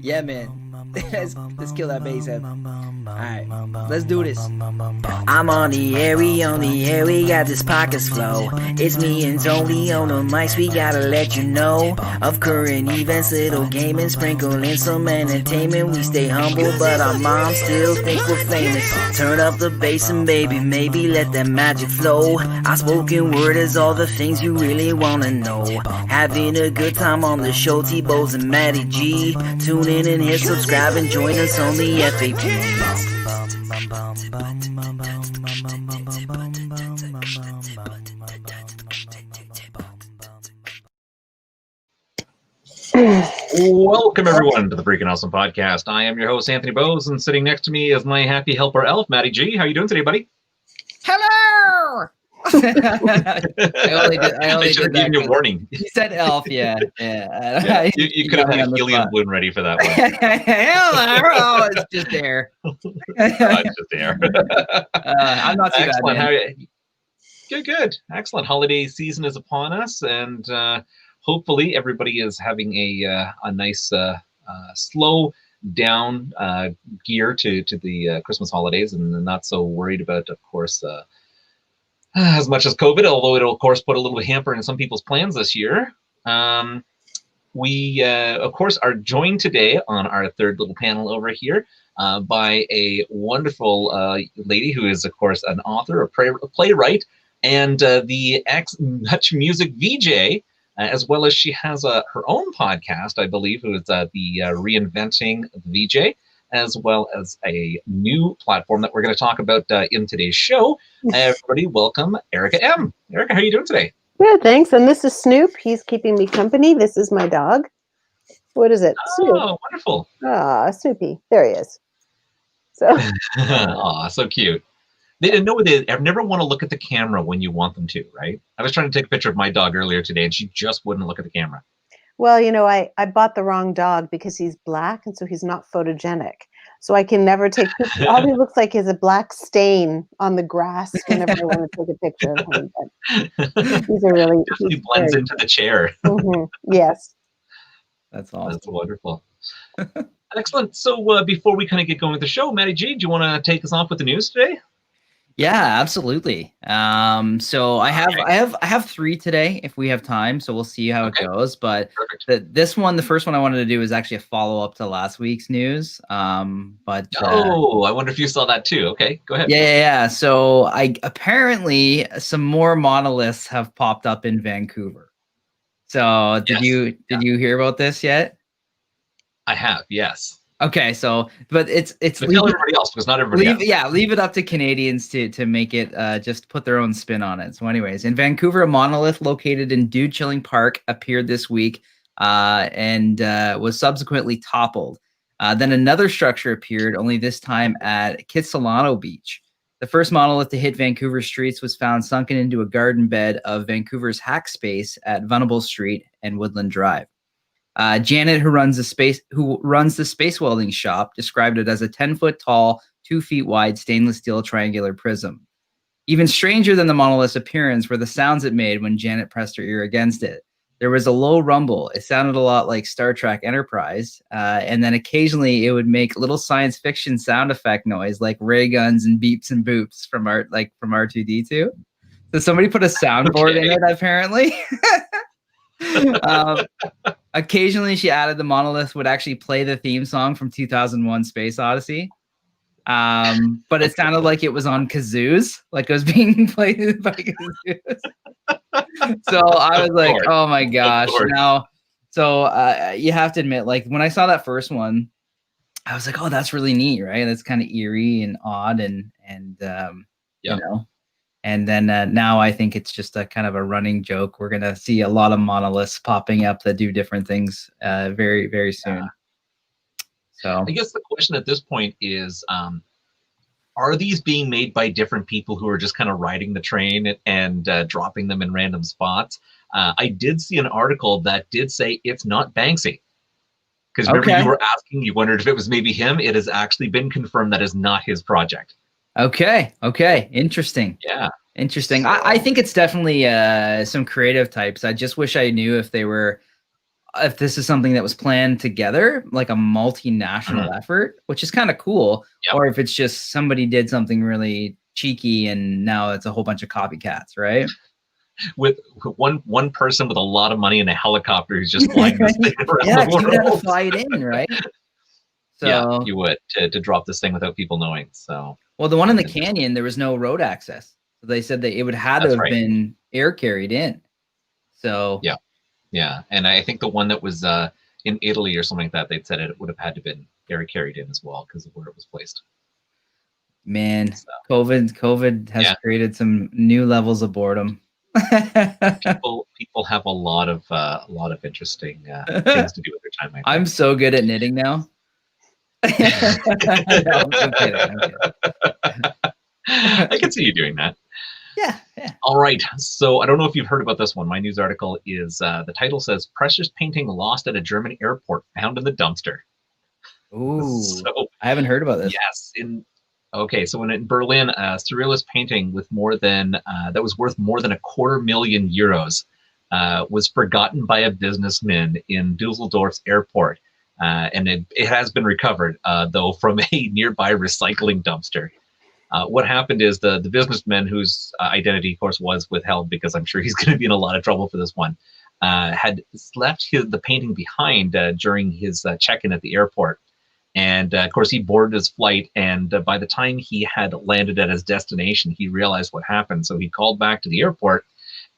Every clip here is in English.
Yeah, man. Let's kill that bass head. Alright, let's do this. I'm on the air, we got this pockets flow. It's me and Tony on the mics, we gotta let you know of current events, little gaming, sprinkle in some entertainment. We stay humble, but our moms still think we're famous. Turn up the bass and baby, maybe let that magic flow. Our spoken word is all the things you really wanna know. Having a good time on the show, T-Bows and Matty G. Tune in and hit subscribe and join us on the FAP. Welcome everyone to the Freaking Awesome Podcast. I am your host Anthony Bowes, and sitting next to me is my happy helper elf, Matty G. How you doing today, buddy? Hello! I only should have did given you a that. warning. You said elf, yeah. Yeah, you could have had a helium balloon ready for that one. Hello! It's just air. It's just there. I'm not too Excellent. bad, man. Good. Excellent. Holiday season is upon us, and hopefully everybody is having a nice slow down gear to the Christmas holidays, and not so worried about, of course, as much as COVID, although it'll, of course, put a little hamper in some people's plans this year. We, of course, are joined today on our third little panel over here by a wonderful lady who is, of course, an author, a playwright, and the ex-Much Music VJ, as well as she has her own podcast, I believe, who is the Reinventing the VJ, as well as a new platform that we're going to talk about in today's show. Everybody, welcome Erica M. Erica, how are you doing today? Good, thanks. And this is Snoop. He's keeping me company. This is my dog. What is it? Snoop. Oh, wonderful. Ah, Snoopy. There he is. So. Aw, so cute. They didn't know they never want to look at the camera when you want them to, right? I was trying to take a picture of my dog earlier today, and she just wouldn't look at the camera. Well, you know, I bought the wrong dog because he's black, and so he's not photogenic. So I can never take pictures. All he looks like is a black stain on the grass whenever I want to take a picture of him. But he's a really... Definitely blends into the chair. Mm-hmm. Yes. That's awesome. That's wonderful. Excellent. So before we kind of get going with the show, Matty G, do you want to take us off with the news today? Yeah, absolutely. So I have three today if we have time. So we'll see how it goes. But the first one I wanted to do is actually a follow up to last week's news. I wonder if you saw that too. Okay, go ahead. Yeah. So apparently some more monoliths have popped up in Vancouver. So did you hear about this yet? I have, yes. Okay, so but it's tell everybody else, because not everybody leave it up to Canadians to make it just put their own spin on it. So anyways, in Vancouver, a monolith located in Dude Chilling Park appeared this week and was subsequently toppled. Then another structure appeared, only this time at Kitsilano Beach. The first monolith to hit Vancouver streets was found sunken into a garden bed of Vancouver's Hack Space at Venables Street and Woodland Drive. Janet, who runs the space welding shop, described it as a 10-foot tall, 2 feet wide stainless steel triangular prism. Even stranger than the monolith's appearance were the sounds it made when Janet pressed her ear against it. There was a low rumble. It sounded a lot like Star Trek Enterprise, and then occasionally it would make little science fiction sound effect noise like ray guns and beeps and boops from R2D2. So somebody put a soundboard in it apparently. Occasionally she added the monolith would actually play the theme song from 2001 Space Odyssey, but it sounded like it was on kazoos, like it was being played by kazoos. So I was like, oh my gosh. Now, so you have to admit, like when I saw that first one, I was like, oh, that's really neat, right? That's kind of eerie and odd and you know. And then now I think it's just a kind of a running joke. We're going to see a lot of monoliths popping up that do different things very, very soon. So I guess the question at this point is, are these being made by different people who are just kind of riding the train and dropping them in random spots? I did see an article that did say it's not Banksy. Because remember you were asking, you wondered if it was maybe him. It has actually been confirmed that is not his project. Okay. Interesting. Yeah. Interesting. I think it's definitely some creative types. I just wish I knew if they were if this is something that was planned together, like a multinational effort, which is kind of cool, Yep. or if it's just somebody did something really cheeky and now it's a whole bunch of copycats, right? With one person with a lot of money in a helicopter who's just flying this thing around Yeah, the 'cause you would have to world. fly it in, right? Yeah, So, you would to drop this thing without people knowing. So, well, the one my in the goodness. canyon, there was no road access. So they said that it would had to That's have right. been air carried in. So Yeah. Yeah, and I think the one that was in Italy or something like that, they'd said it would have had to been air carried in as well because of where it was placed. man, So, COVID has yeah, created some new levels of boredom. people have a lot of interesting things to do with their time. I I'm think. so good at knitting now. No, I'm kidding. I can see you doing that. Yeah. All right. So I don't know if you've heard about this one. My news article is the title says precious painting lost at a German airport found in the dumpster. Ooh, So I haven't heard about this. yes, so in Berlin, a surrealist painting with more than that was worth more than €250,000 was forgotten by a businessman in Dusseldorf's airport, and it has been recovered though from a nearby recycling dumpster. What happened is the businessman whose identity, of course, was withheld because I'm sure he's going to be in a lot of trouble for this one, had left the painting behind during his check-in at the airport. And of course, he boarded his flight. And by the time he had landed at his destination, he realized what happened. So he called back to the airport,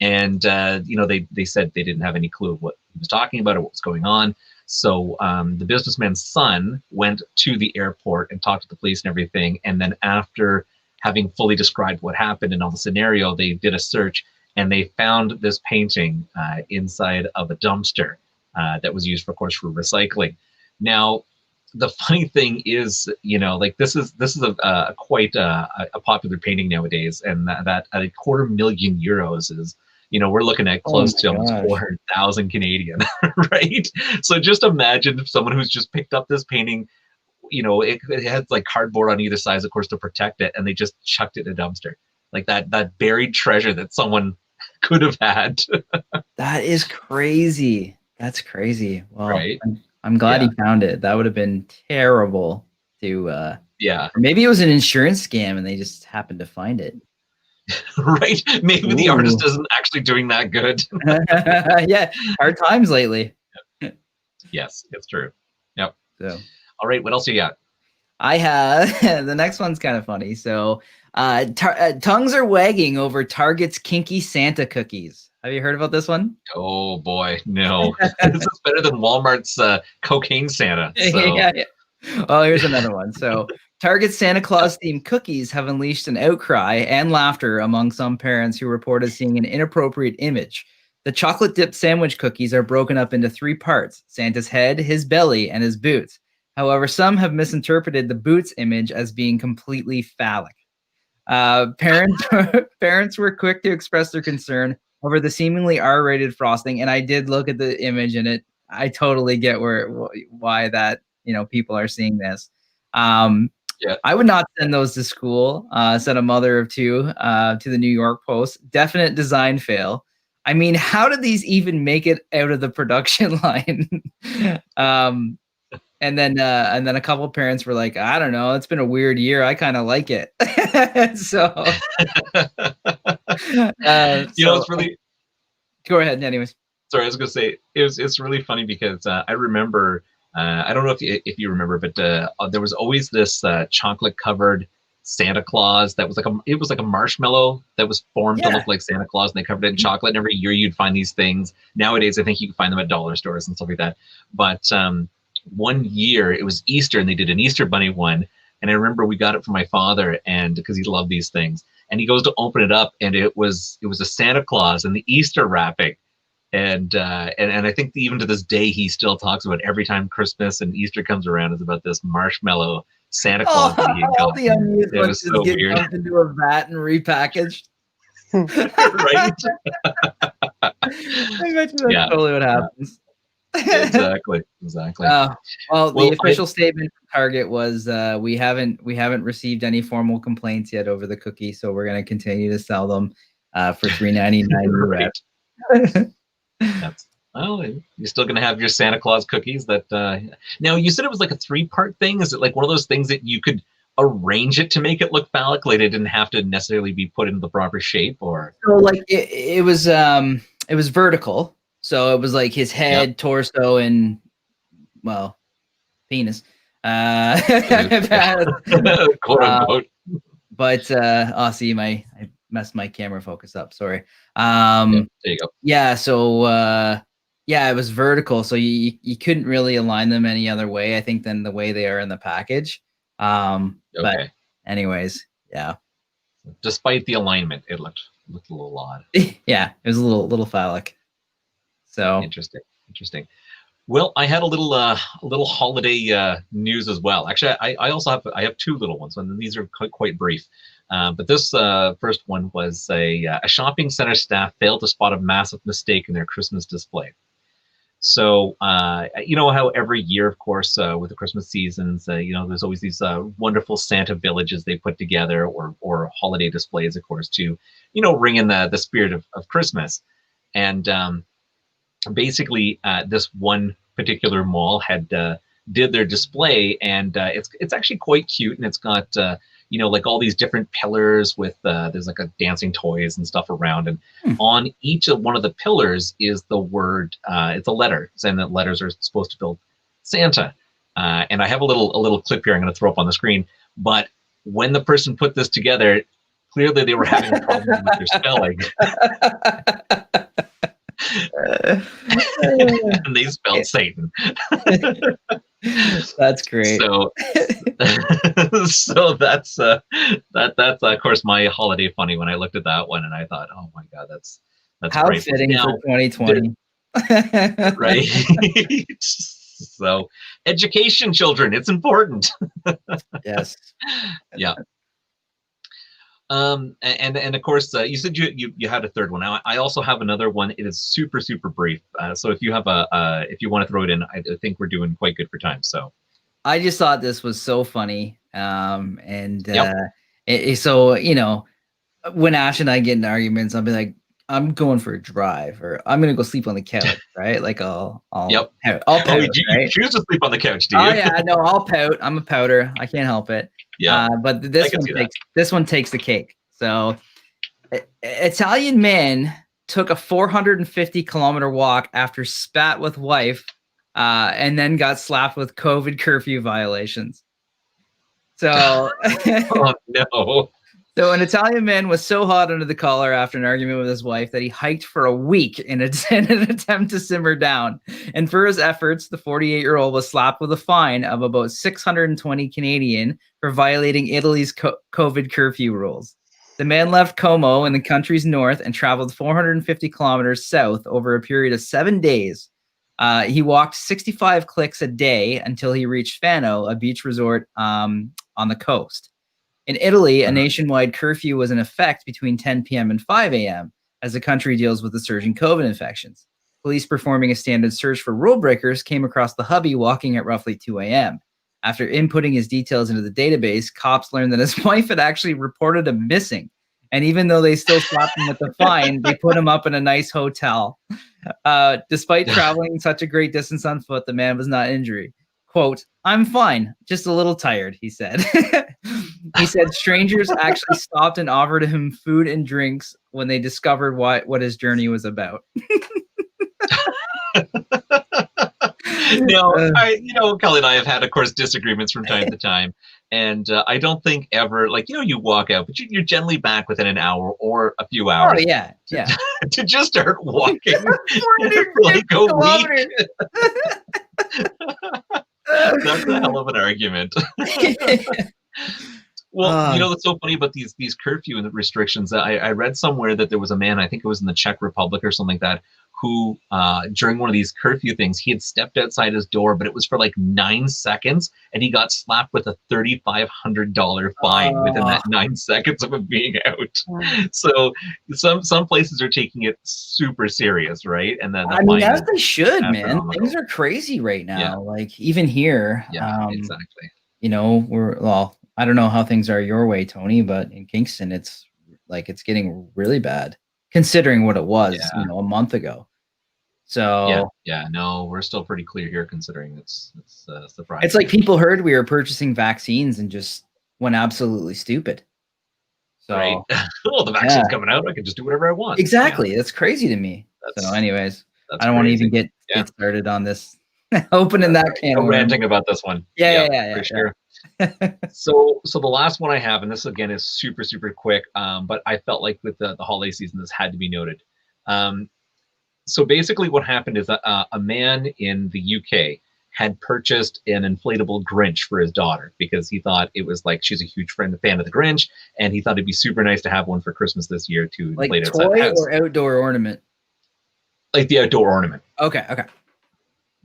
and they said they didn't have any clue of what he was talking about or what was going on. So the businessman's son went to the airport and talked to the police and everything. And then after having fully described what happened and all the scenario, they did a search and they found this painting inside of a dumpster that was used, of course, for recycling. Now, the funny thing is, like this is a quite a popular painting nowadays, and that at €250,000 is, we're looking at close to almost 400,000 Canadian, right? So just imagine someone who's just picked up this painting, it has like cardboard on either side, of course, to protect it, and they just chucked it in a dumpster, like that buried treasure that someone could have had. That is crazy. That's crazy. Well, Right? I'm glad Yeah. he found it. That would have been terrible to Yeah. or maybe it was an insurance scam and they just happened to find it. Right? Maybe the artist isn't actually doing that good. Yeah, hard times lately. Yes, it's true. Yep. So, all right, what else you got? I have the next one's kind of funny. So, tongues are wagging over Target's kinky Santa cookies. Have you heard about this one? Oh boy, no. This is better than Walmart's cocaine Santa. So. Yeah. Well, here's another one. So, Target's Santa Claus themed cookies have unleashed an outcry and laughter among some parents who reported seeing an inappropriate image. The chocolate dipped sandwich cookies are broken up into 3 parts: Santa's head, his belly, and his boots. However, some have misinterpreted the boots image as being completely phallic. Parents were quick to express their concern over the seemingly R-rated frosting, and I did look at the image, and I totally get why that people are seeing this. Yeah. I would not send those to school, said a mother of 2 to the New York Post. Definite design fail. I mean, how did these even make it out of the production line? And then a couple of parents were like, I don't know, it's been a weird year. I kind of like it. So, it's really. Go ahead. Anyways. Sorry, I was going to say it's really funny because I remember. I don't know if you remember, but there was always this chocolate covered Santa Claus that was like a marshmallow that was formed to look like Santa Claus, and they covered it in chocolate. And every year you'd find these things. Nowadays, I think you can find them at dollar stores and stuff like that. But one year it was Easter, and they did an Easter bunny one. And I remember we got it from my father, and because he loved these things, and he goes to open it up, and it was a Santa Claus and the Easter wrapping. And I think even to this day, he still talks about every time Christmas and Easter comes around is about this marshmallow Santa Claus that he had got. The unused ones was just so get weird. dumped into a vat and repackaged. Right? I bet you that's totally what happens. Exactly. Well, the official statement from Target was we haven't received any formal complaints yet over the cookie, so we're going to continue to sell them for $3.99 right. Well, you're still going to have your Santa Claus cookies. That now you said it was like a 3-part thing. Is it like one of those things that you could arrange it to make it look phallic? Like it didn't have to necessarily be put into the proper shape, or So like it was vertical. So it was like his head, torso, and well, penis. quote unquote. But see, I messed my camera focus up. Sorry. There you go. Yeah. So it was vertical. So you couldn't really align them any other way, I think, than the way they are in the package. But anyways, yeah. Despite the alignment, it looked a little odd. Yeah, it was a little phallic. So interesting. Well, I had a little holiday news as well. Actually, I also have 2 little ones, and these are quite brief. But this first one was a shopping center staff failed to spot a massive mistake in their Christmas display. So you know how every year, of course, with the Christmas seasons, there's always these wonderful Santa villages they put together, or holiday displays, of course, to ring in the spirit of Christmas. And basically, this one particular mall had did their display, and it's actually quite cute, and it's got like all these different pillars with there's like a dancing toys and stuff around, and on each of one of the pillars is the word, it's a letter saying that letters are supposed to build Santa. And I have a little clip here I'm going to throw up on the screen. But when the person put this together, clearly they were having problems with their spelling. And they spelled Satan. That's great. So that's of course my holiday funny when I looked at that one, and I thought, oh my god, that's how great. fitting now, for 2020. Right. So education, children, it's important. Yes. Yeah. And of course, you said you had a third one. Now, I also have another one. It is super brief. So if you have if you want to throw it in, I think we're doing quite good for time. So I just thought this was so funny. So when Ash and I get in arguments, I'll be like, I'm going for a drive, or I'm gonna go sleep on the couch, right? Like I'll pout, you right? choose to sleep on the couch, do you? Oh yeah, no, I'll pout. I'm a pouter. I can't help it. Yeah. But this one takes the cake. So, Italian man took a 450-kilometer walk after spat with wife, and then got slapped with COVID curfew violations. So, oh no. So an Italian man was so hot under the collar after an argument with his wife that he hiked for a week in an attempt to simmer down. And for his efforts, the 48-year-old was slapped with a fine of about 620 Canadian for violating Italy's COVID curfew rules. The man left Como in the country's north and traveled 450 kilometers south over a period of 7 days. He walked 65 clicks a day until he reached Fano, a beach resort on the coast. In Italy, a nationwide curfew was in effect between 10 p.m. and 5 a.m. as the country deals with the surge in COVID infections. Police performing a standard search for rule breakers came across the hubby walking at roughly 2 a.m. After inputting his details into the database, cops learned that his wife had actually reported him missing. And even though they still slapped him with the fine, they put him up in a nice hotel. Despite traveling such a great distance on foot, the man was not injured. Quote, "I'm fine, just a little tired," he said. He said strangers actually stopped and offered him food and drinks when they discovered what his journey was about. No, Kelly and I have had, of course, disagreements from time to time. And I don't think ever, you walk out, but you're generally back within an hour or a few hours. Oh, yeah, yeah. To just start walking for like a week. That's a hell of an argument. Well, what's so funny about these curfew and the restrictions? I read somewhere that there was a man, I think it was in the Czech Republic or something like that, who during one of these curfew things, he had stepped outside his door, but it was for like 9 seconds, and he got slapped with a $3,500 fine within that 9 seconds of him being out. So some places are taking it super serious, right? And then as they should, man. Things are crazy right now. Yeah. Like even here. Yeah, exactly. I don't know how things are your way, Tony, but in Kingston, it's getting really bad considering what it was, a month ago. So yeah. No, we're still pretty clear here, considering it's surprising. it's like people heard we were purchasing vaccines and just went absolutely stupid. So Right. Well, the vaccine's coming out. I can just do whatever I want. exactly. That's crazy to me. So anyways, That's I don't want to even crazy. get started on this. Opening that can of worms. Ranting about this one. Yeah, for sure. So the last one I have, and this again is super, super quick, but I felt like with the holiday season, this had to be noted. So basically what happened is a man in the UK had purchased an inflatable Grinch for his daughter because he thought it was like, she's a huge fan of the Grinch, and he thought it'd be super nice to have one for Christmas this year to like inflate outside the house. Or outdoor ornament? Like the outdoor ornament. Okay.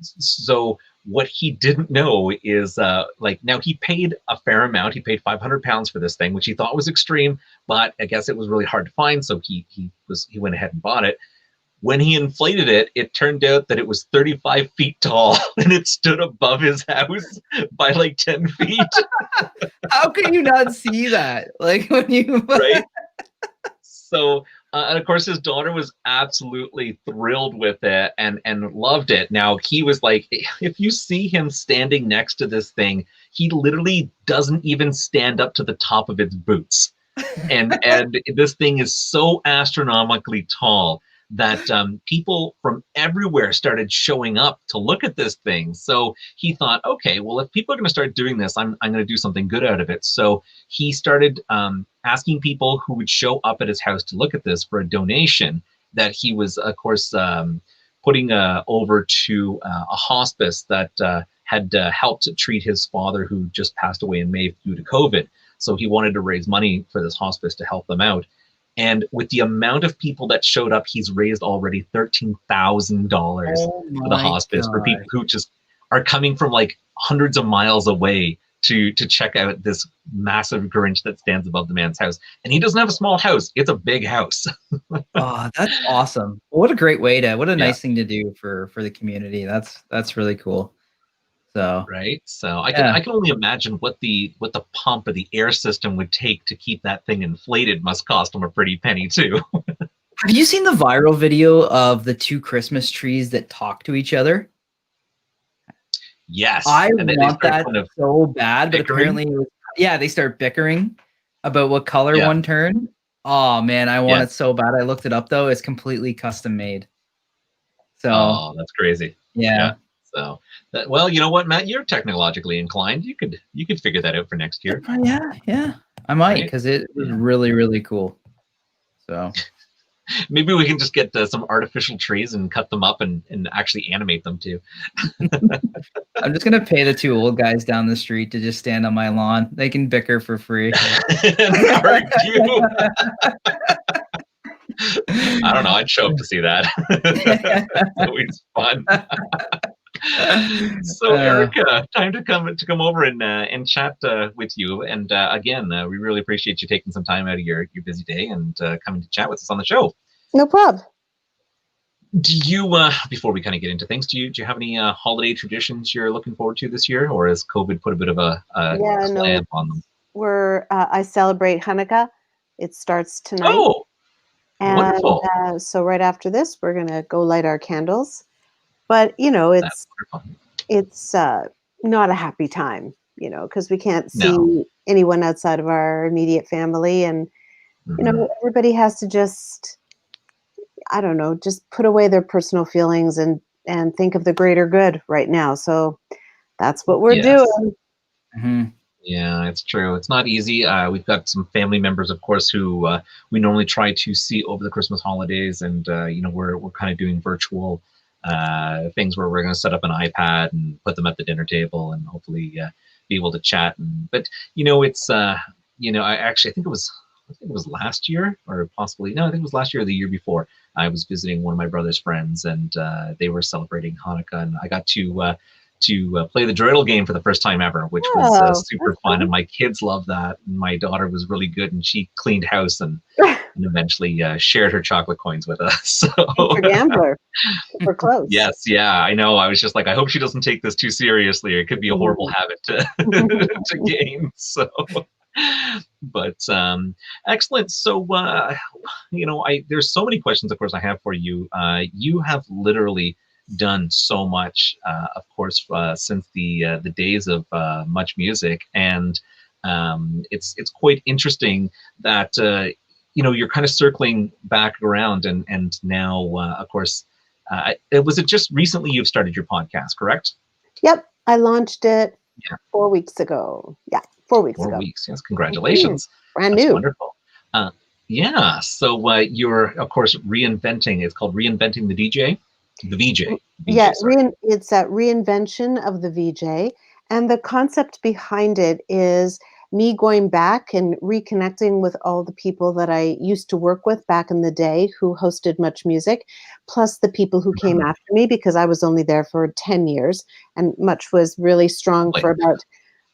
So what he didn't know is now he paid a fair amount. He paid £500 for this thing, which he thought was extreme, but I guess it was really hard to find. So he went ahead and bought it. When he inflated it, it turned out that it was 35 feet tall and it stood above his house by like 10 feet. How can you not see that? Like when you right? So and of course his daughter was absolutely thrilled with it and loved it. Now he was like, if you see him standing next to this thing, he literally doesn't even stand up to the top of its boots. And this thing is so astronomically tall that people from everywhere started showing up to look at this thing. So he thought, okay, well, if people are going to start doing this, I'm going to do something good out of it. So he started asking people who would show up at his house to look at this for a donation that he was, of course, putting over to a hospice that had helped treat his father who just passed away in May due to COVID. So he wanted to raise money for this hospice to help them out. And with the amount of people that showed up, he's raised already $13,000 for the hospice for people who just are coming from like hundreds of miles away to check out this massive Grinch that stands above the man's house. And he doesn't have a small house. It's a big house. Oh, that's awesome. What a great way to, what a nice thing to do for the community. That's really cool. So right. So I can only imagine what the pump or the air system would take to keep that thing inflated. Must cost them a pretty penny too. Have you seen the viral video of the two Christmas trees that talk to each other? Yes. I want that kind of so bad, but bickering. apparently, they start bickering about what color one turned. Oh man, I want it so bad. I looked it up though. It's completely custom made. So that's crazy. Yeah. So well, you know what, Matt, you're technologically inclined. You could figure that out for next year. Yeah. I might, because it was really, really cool. So maybe we can just get some artificial trees and cut them up and actually animate them too. I'm just gonna pay the two old guys down the street to just stand on my lawn. They can bicker for free. Argue. I don't know. I'd show up to see that. It's always fun. So Erica, time to come over and chat with you. And again, we really appreciate you taking some time out of your busy day and coming to chat with us on the show. No problem. Do you, before we kind of get into things, do you have any holiday traditions you're looking forward to this year, or has COVID put a bit of a clamp on them? I celebrate Hanukkah. It starts tonight. Oh, and, wonderful! So right after this, we're gonna go light our candles. But it's not a happy time, because we can't see anyone outside of our immediate family, and everybody has to just, I don't know, just put away their personal feelings and think of the greater good right now. So that's what we're doing. Mm-hmm. Yeah, it's true. It's not easy. We've got some family members, of course, who we normally try to see over the Christmas holidays, and we're kind of doing virtual things where we're going to set up an iPad and put them at the dinner table and hopefully be able to chat. But it's I think it was last year, or possibly I think it was last year or the year before. I was visiting one of my brother's friends, and they were celebrating Hanukkah, and I got to play the dreidel game for the first time ever, which was super fun. And my kids loved that. And my daughter was really good, and she cleaned house and eventually shared her chocolate coins with us. So you're a gambler. We're close. Yes, yeah, I know. I was just like, I hope she doesn't take this too seriously, or it could be a horrible habit to gain. So But excellent. So there's so many questions, of course, I have for you. You have literally done so much, of course, since the days of Much Music, and it's quite interesting that you're kind of circling back around, and now, of course, was it just recently you've started your podcast, correct? Yep, I launched it Yeah. 4 weeks ago. Yeah, 4 weeks 4 ago. weeks. Yes, congratulations. Brand That's new. wonderful. Yeah. So you're, of course, reinventing. It's called Reinventing the DJ, the VJ. Yeah, Sorry. it's a reinvention of the VJ. And the concept behind it is me going back and reconnecting with all the people that I used to work with back in the day who hosted Much Music, plus the people who came Mhm. after me, because I was only there for 10 years and Much was really strong Like, for about,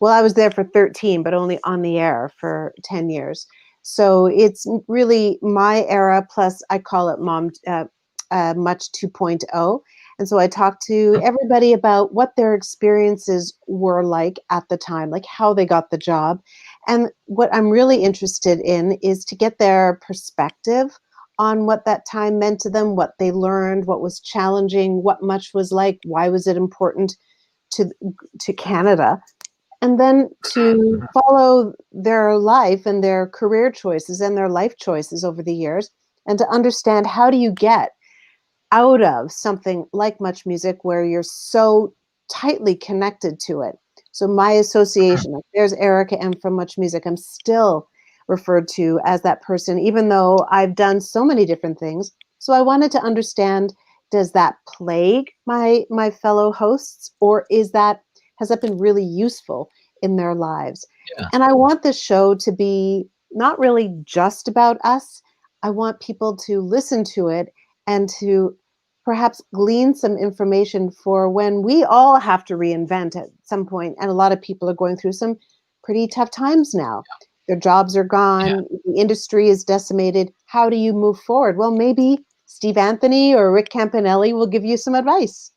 well, I was there for 13, but only on the air for 10 years. So it's really my era, plus I call it Much 2.0. And so I talked to everybody about what their experiences were like at the time, like how they got the job. And what I'm really interested in is to get their perspective on what that time meant to them, what they learned, what was challenging, what Much was like, why was it important to Canada, and then to follow their life and their career choices and their life choices over the years, and to understand how do you get out of something like Much Music where you're so tightly connected to it. So my association, like there's Erica M from Much Music. I'm still referred to as that person, even though I've done so many different things. So I wanted to understand, does that plague my fellow hosts, or has that been really useful in their lives? yeah. And I want this show to be not really just about us. I want people to listen to it and to perhaps glean some information for when we all have to reinvent at some point. And a lot of people are going through some pretty tough times now. Their jobs are Yeah. gone, the industry is decimated. How do you move forward? Well, maybe Steve Anthony or Rick Campanelli will give you some advice.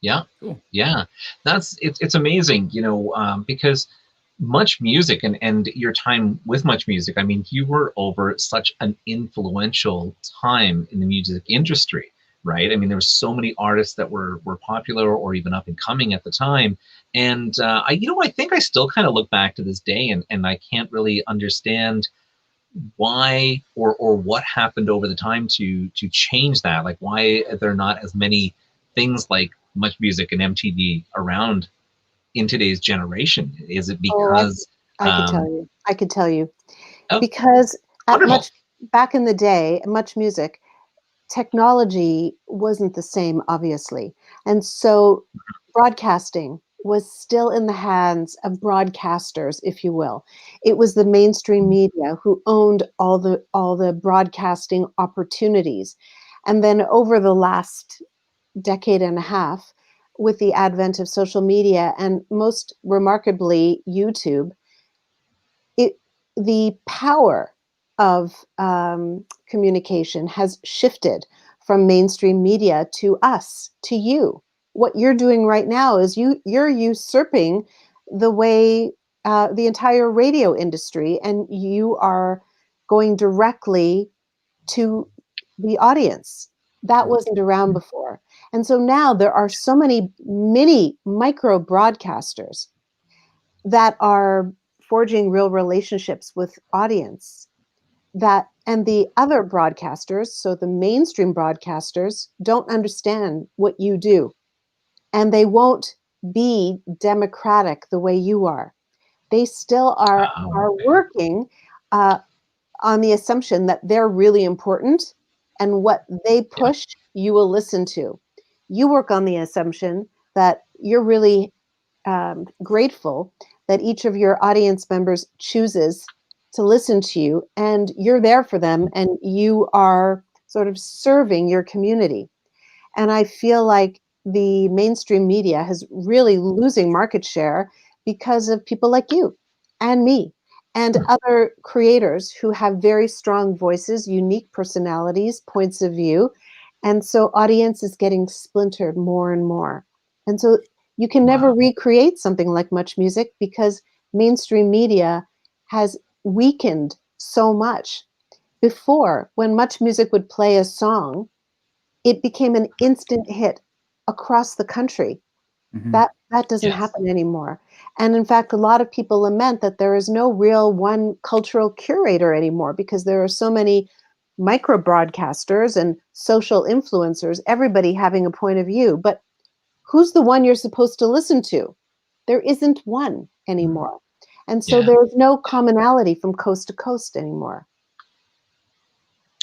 Yeah. Cool. Yeah. It's amazing, because Much Music and your time with Much Music, I mean, you were over such an influential time in the music industry, right? I mean, there were so many artists that were popular or even up and coming at the time. And I think I still kind of look back to this day, and I can't really understand why or what happened over the time to change that. Like, why are there not as many things like Much Music and MTV around in today's generation? Is it Oh, because I could tell you. I could tell you. oh, Because at wonderful. back in the day, Much Music, technology wasn't the same, obviously. And so broadcasting was still in the hands of broadcasters, if you will. It was the mainstream media who owned all the broadcasting opportunities. And then over the last decade and a half, with the advent of social media and most remarkably YouTube, it the power of communication has shifted from mainstream media to us, to you. What you're doing right now is you're usurping the way the entire radio industry, and you are going directly to the audience. That wasn't around before. And so now there are so many mini micro broadcasters that are forging real relationships with audience, that and the other broadcasters, so the mainstream broadcasters, don't understand what you do, and they won't be democratic the way you are. They still are Okay. working uh, on the assumption that they're really important, and what they Yeah. push you will listen to. You work on the assumption that you're really grateful that each of your audience members chooses to listen to you, and you're there for them, and you are sort of serving your community. And I feel like the mainstream media has really losing market share because of people like you and me and other creators who have very strong voices, unique personalities, points of view. And so audience is getting splintered more and more. And so you can never Wow. recreate something like Much Music because mainstream media has weakened so much. Before, when Much Music would play a song, it became an instant hit across the country. Mhm. That doesn't Yes. happen anymore. And in fact, a lot of people lament that there is no real one cultural curator anymore because there are so many micro broadcasters and social influencers, everybody having a point of view. But who's the one you're supposed to listen to? There isn't one Mhm. anymore. And so Yeah. there's no commonality from coast to coast anymore.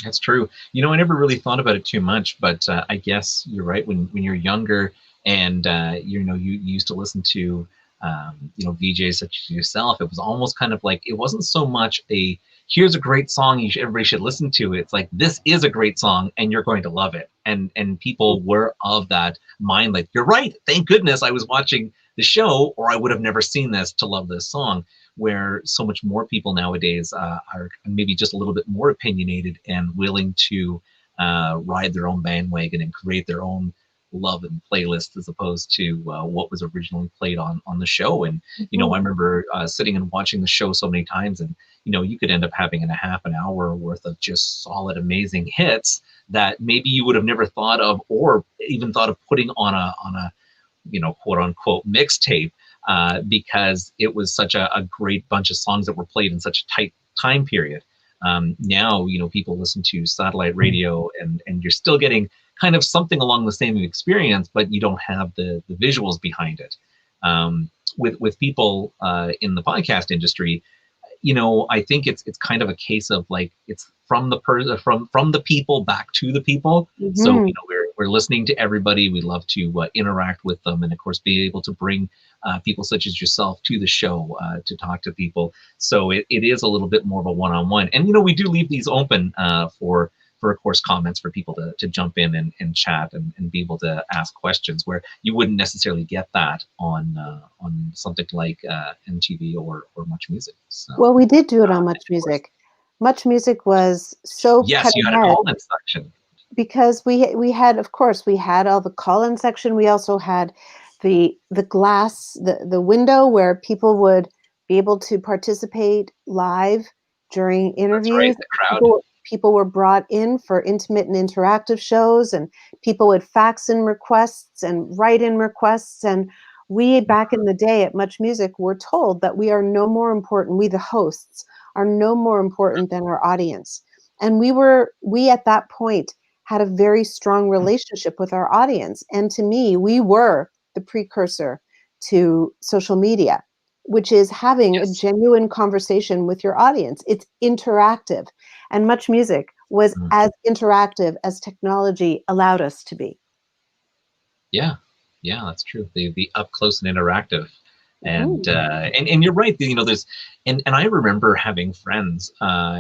That's true. You know, I never really thought about it too much, but I guess you're right. When you're younger and you know you used to listen to you know VJs such as yourself, it was almost kind of like it wasn't so much a here's a great song everybody should listen to. It's like this is a great song and you're going to love it. And people were of that mind. Like you're right. Thank goodness I was watching the show, or I would have never seen this to love this song, where so much more people nowadays are maybe just a little bit more opinionated and willing to ride their own bandwagon and create their own love and playlist as opposed to what was originally played on the show. And you know, I Mhm. remember sitting and watching the show so many times, and you know, you could end up having a half an hour worth of just solid, amazing hits that maybe you would have never thought of, or even thought of putting on a you know, quote unquote mixtape, because it was such a great bunch of songs that were played in such a tight time period. Now, you know, people listen to satellite radio, and you're still getting kind of something along the same experience, but you don't have the visuals behind it. With people in the podcast industry, you know, I think it's kind of a case of like it's from from the people back to the people. So Mhm. you know, we're listening to everybody. We love to interact with them, and of course, be able to bring people such as yourself to the show to talk to people. So it is a little bit more of a one-on-one. And you know, we do leave these open for of course comments for people to jump in and chat and be able to ask questions where you wouldn't necessarily get that on something like MTV or Much Music. So Well, we did do it on and Much of course, Music. Much Music was so yes, you cutting had a edge call-in section. because we had, of course, we had all the call-in section. We also had the glass, the window where people would be able to participate live during That's right, interviews. the crowd. People were brought in for intimate and interactive shows, and people would fax in requests and write in requests. And we, back in the day at Much Music, were told that we are no more important. We, the hosts, are no more important than our audience. And we at that point had a very strong relationship with our audience. And to me, we were the precursor to social media, which is having a Yes. genuine conversation with your audience. It's interactive. And Much Music was Mm. as interactive as technology allowed us to be. Yeah, yeah, that's true. The up close and interactive, Mhm. and you're right. You know, there's and I remember having friends,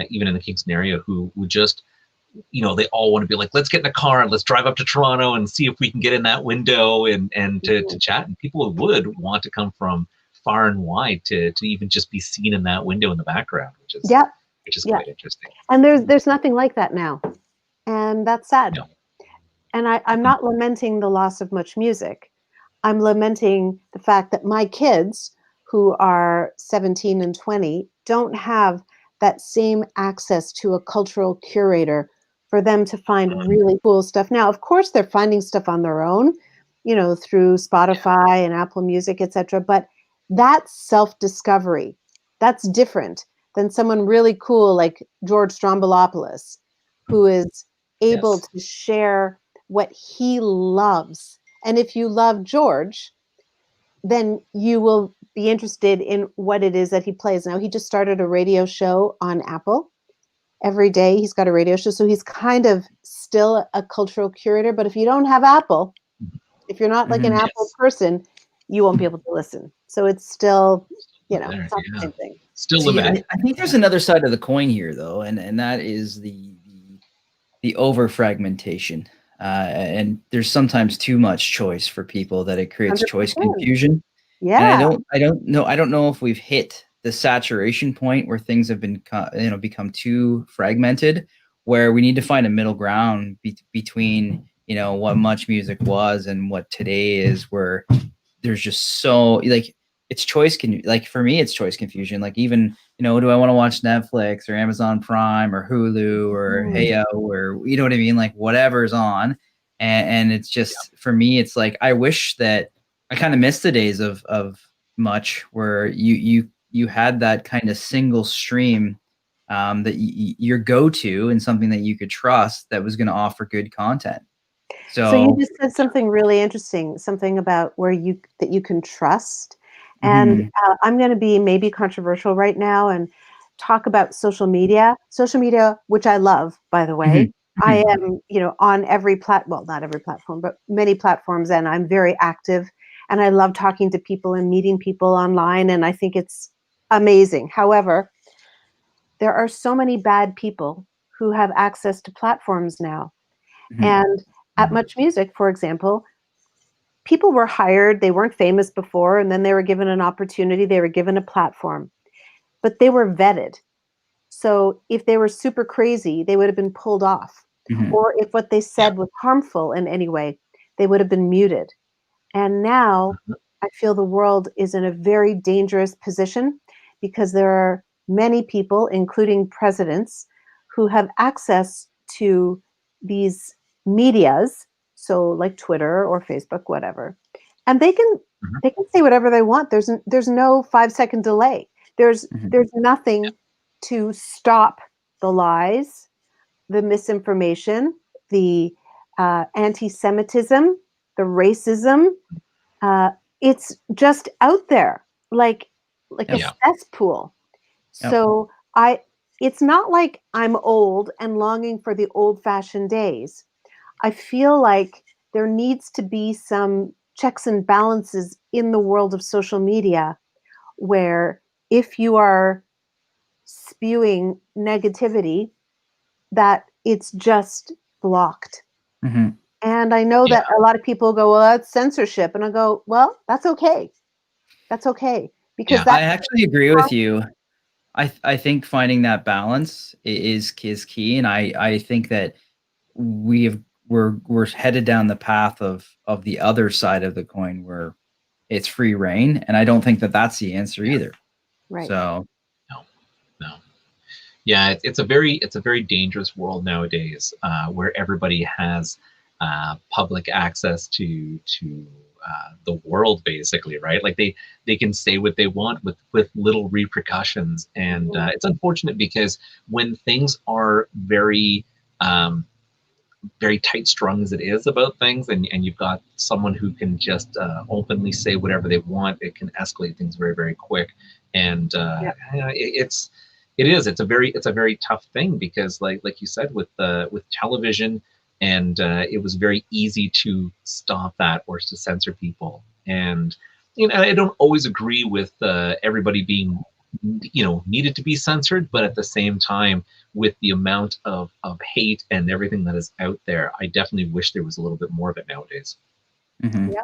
even in the Kingston area, who would just, you know, they all want to be like, let's get in a car and let's drive up to Toronto and see if we can get in that window and to Mhm. chat. And people would want to come from far and wide to even just be seen in that window in the background, Yep. which is Yeah. quite interesting. And there's nothing like that now. And that's sad. No. And I'm Mhm. not lamenting the loss of Much Music. I'm lamenting the fact that my kids, who are 17 and 20, don't have that same access to a cultural curator for them to find really cool stuff. Now, of course, they're finding stuff on their own, through Yeah. Spotify and Apple Music, etc. But that's self-discovery. That's different than someone really cool like George Stroumboulopoulos, who is able Yes. to share what he loves. And if you love George, then you will be interested in what it is that he plays. Now, he just started a radio show on Apple. Every day he's got a radio show. So he's kind of still a cultural curator. But if you don't have Apple, if you're not like an Mhm. Apple Yes. person, you won't be able to listen. So it's still, Still it's there. not the Yeah. same thing. Still See, limited. I think there's another side of the coin here, though, and that is the over fragmentation. And there's sometimes too much choice for people that it creates choice 100%. confusion. And Yeah. I don't know if we've hit the saturation point where things have been, become too fragmented, where we need to find a middle ground between, what Much Music was and what today is, where there's just so like it's choice can like for me it's choice confusion. Like even, you know, do I want to watch Netflix or Amazon Prime or Hulu or Heyo or you know what I mean? Like whatever's on. And it's just for me, it's like I wish that I kind of miss the days of much where you had that kind of single stream that your go-to and something that you could trust that was going to offer good content. So you So just said something really interesting, something about where that you can trust. And mhm, I'm going to be maybe controversial right now and talk about social media, which I love, by the mhm, way. I mhm, am, on well, not every platform, but many platforms, and I'm very active. And I love talking to people and meeting people online, and I think it's amazing. However, there are so many bad people who have access to platforms now. mhm, And at Mm. Much Music, for example, people were hired, they weren't famous before, and then they were given an opportunity, they were given a platform, but they were vetted. So if they were super crazy, they would have been pulled off. mhm, Or if what they Yeah. said was harmful in any way, they would have been muted. And now Mhm. I feel the world is in a very dangerous position because there are many people, including presidents, who have access to these medias, so like Twitter or Facebook, whatever, and Mhm. they can say whatever they want. There's no 5 second delay. mhm, There's Yeah. nothing to stop the lies, the misinformation, the anti-Semitism, the racism, uh, it's just out there, like a yep, Yeah. cesspool. yep, So it's not like I'm old and longing for the old-fashioned days. I feel like there needs to be some checks and balances in the world of social media where if you are spewing negativity, that it's just blocked. mhm. And I know Yeah. that a lot of people go, well, that's censorship. And I go, well, that's okay. That's okay because Yeah. I that's actually agree with you. I think finding that balance is key, and I think that we're headed down the path of the other side of the coin where it's free reign, and I don't think that that's the answer Yeah. either. right. So No. No. Yeah, it's a very dangerous world nowadays, where everybody has public access to the world, basically, right? Like they can say what they want with little repercussions, and Mm, it's unfortunate because when things are um, very tight strung as it is about things, and you've got someone who can just openly say whatever they want, it can escalate things very, very quick. And yeah. it's a very tough thing because like you said with television, and it was very easy to stop that or to censor people. And I don't always agree with everybody being needed to be censored, but at the same time, with the amount of hate and everything that is out there, I definitely wish there was a little bit more of it nowadays. mhm. Yeah.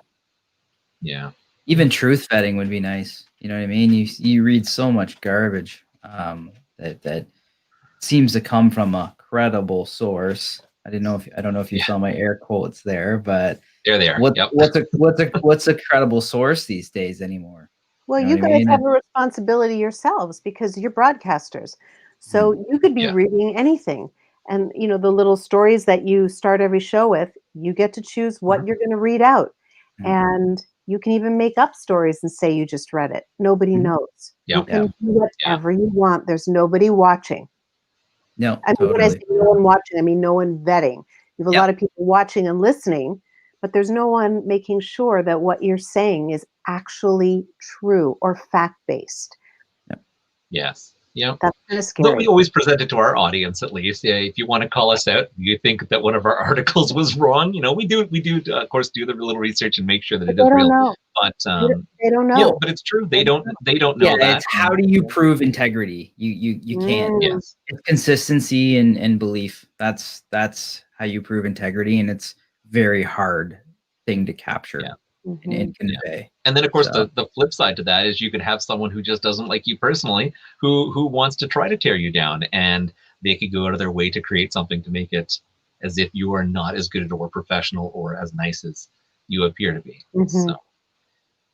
Yeah. Even truth vetting would be nice. You know what I mean? You read so much garbage that seems to come from a credible source. I don't know if you Yeah. saw my air quotes there, but There they are. Yep. what's a credible source these days anymore? Well, You know you what I guys mean? have a responsibility yourselves because you're broadcasters. So you could be Yeah. reading anything. And the little stories that you start every show with, you get to choose what Mhm. you're going to read out. Mhm, And you can even make up stories and say you just read it. Nobody mhm. knows. You Yep. can Yeah. do Yeah. whatever you want. There's nobody watching. No, I mean, when I say totally. no one watching, I mean no one vetting. You have a lot Yep. of people watching and listening, but there's no one making sure that what you're saying is actually true or fact-based. Yep. Yes. Yep. That's kind of Though scary. we always present it to our audience, at least. Yeah, if you want to call us out, you think that one of our articles was wrong, we do of course do the little research and make sure that But it they is don't real. know. But They don't know. but it's true. They They don't don't know. they don't Yeah, know it's that. how do you prove integrity? You can't. Mm, Yes. It's consistency and belief. That's how you prove integrity, and it's very hard thing to capture Yeah. and mhm. Yeah. convey. And then of course So the flip side to that is you could have someone who just doesn't like you personally, who wants to try to tear you down, and they could go out of their way to create something to make it as if you are not as good or professional or as nice as you appear to be. So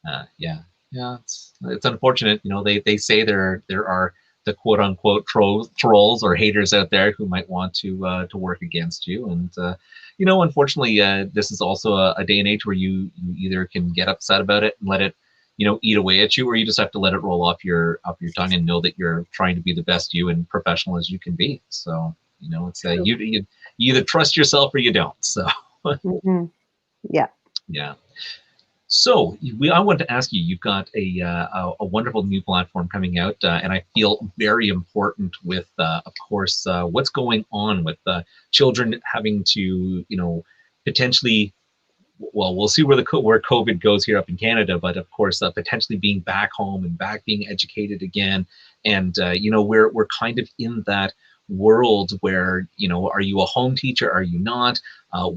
Mhm. yeah. Yeah, it's unfortunate. You know, they say there are the quote unquote trolls or haters out there who might want to work against you, and you know, unfortunately, this is also a day and age where you either can get upset about it and let it, you know, eat away at you, or you just have to let it roll off your tongue and know that you're trying to be the best you and professional as you can be. So you know, it's True. you either trust yourself or you don't. So Hmm. Yeah. yeah. So I want to ask you, you've got a wonderful new platform coming out, and I feel very important with, of course, what's going on with children having to, you know, potentially, well, we'll see where COVID goes here up in Canada, but of course, potentially being back home and back being educated again, and you know, we're kind of in that world where, you know, are you a home teacher? Are you not?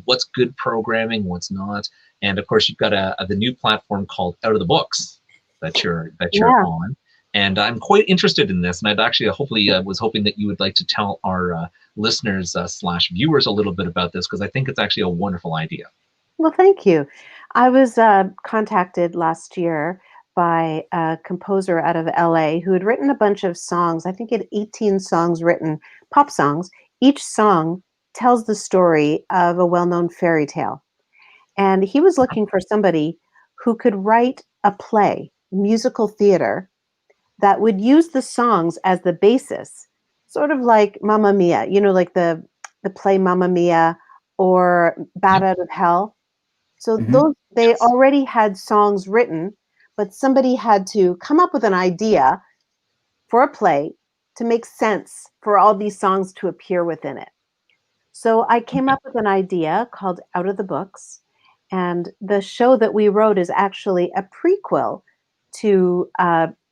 What's good programming? What's not? And of course, you've got the new platform called Out of the Books that you're Yeah. on. And I'm quite interested in this, and I'd actually hopefully was hoping that you would like to tell our listeners slash viewers a little bit about this, because I think it's actually a wonderful idea. Well, thank you. I was contacted last year by a composer out of LA who had written a bunch of songs. I think he had 18 songs written, pop songs. Each song tells the story of a well known fairy tale. And he was looking for somebody who could write a play, musical theater, that would use the songs as the basis, sort of like Mamma Mia, you know, like the play Mamma Mia or Bat Yep. Out of Hell. So Hmm. those they Yes. already had songs written, but somebody had to come up with an idea for a play to make sense for all these songs to appear within it. So I came Okay. up with an idea called Out of the Books, and the show that we wrote is actually a prequel to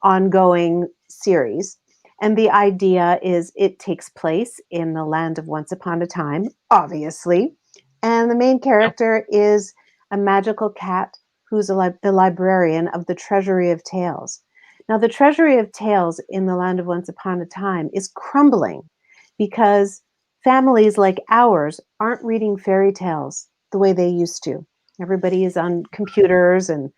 ongoing series. And the idea is it takes place in the land of Once Upon a Time, obviously. And the main Yep. character is a magical cat who's the librarian of the Treasury of Tales. Now, the Treasury of Tales in the land of Once Upon a Time is crumbling because families like ours aren't reading fairy tales the way they used to. Everybody is on computers and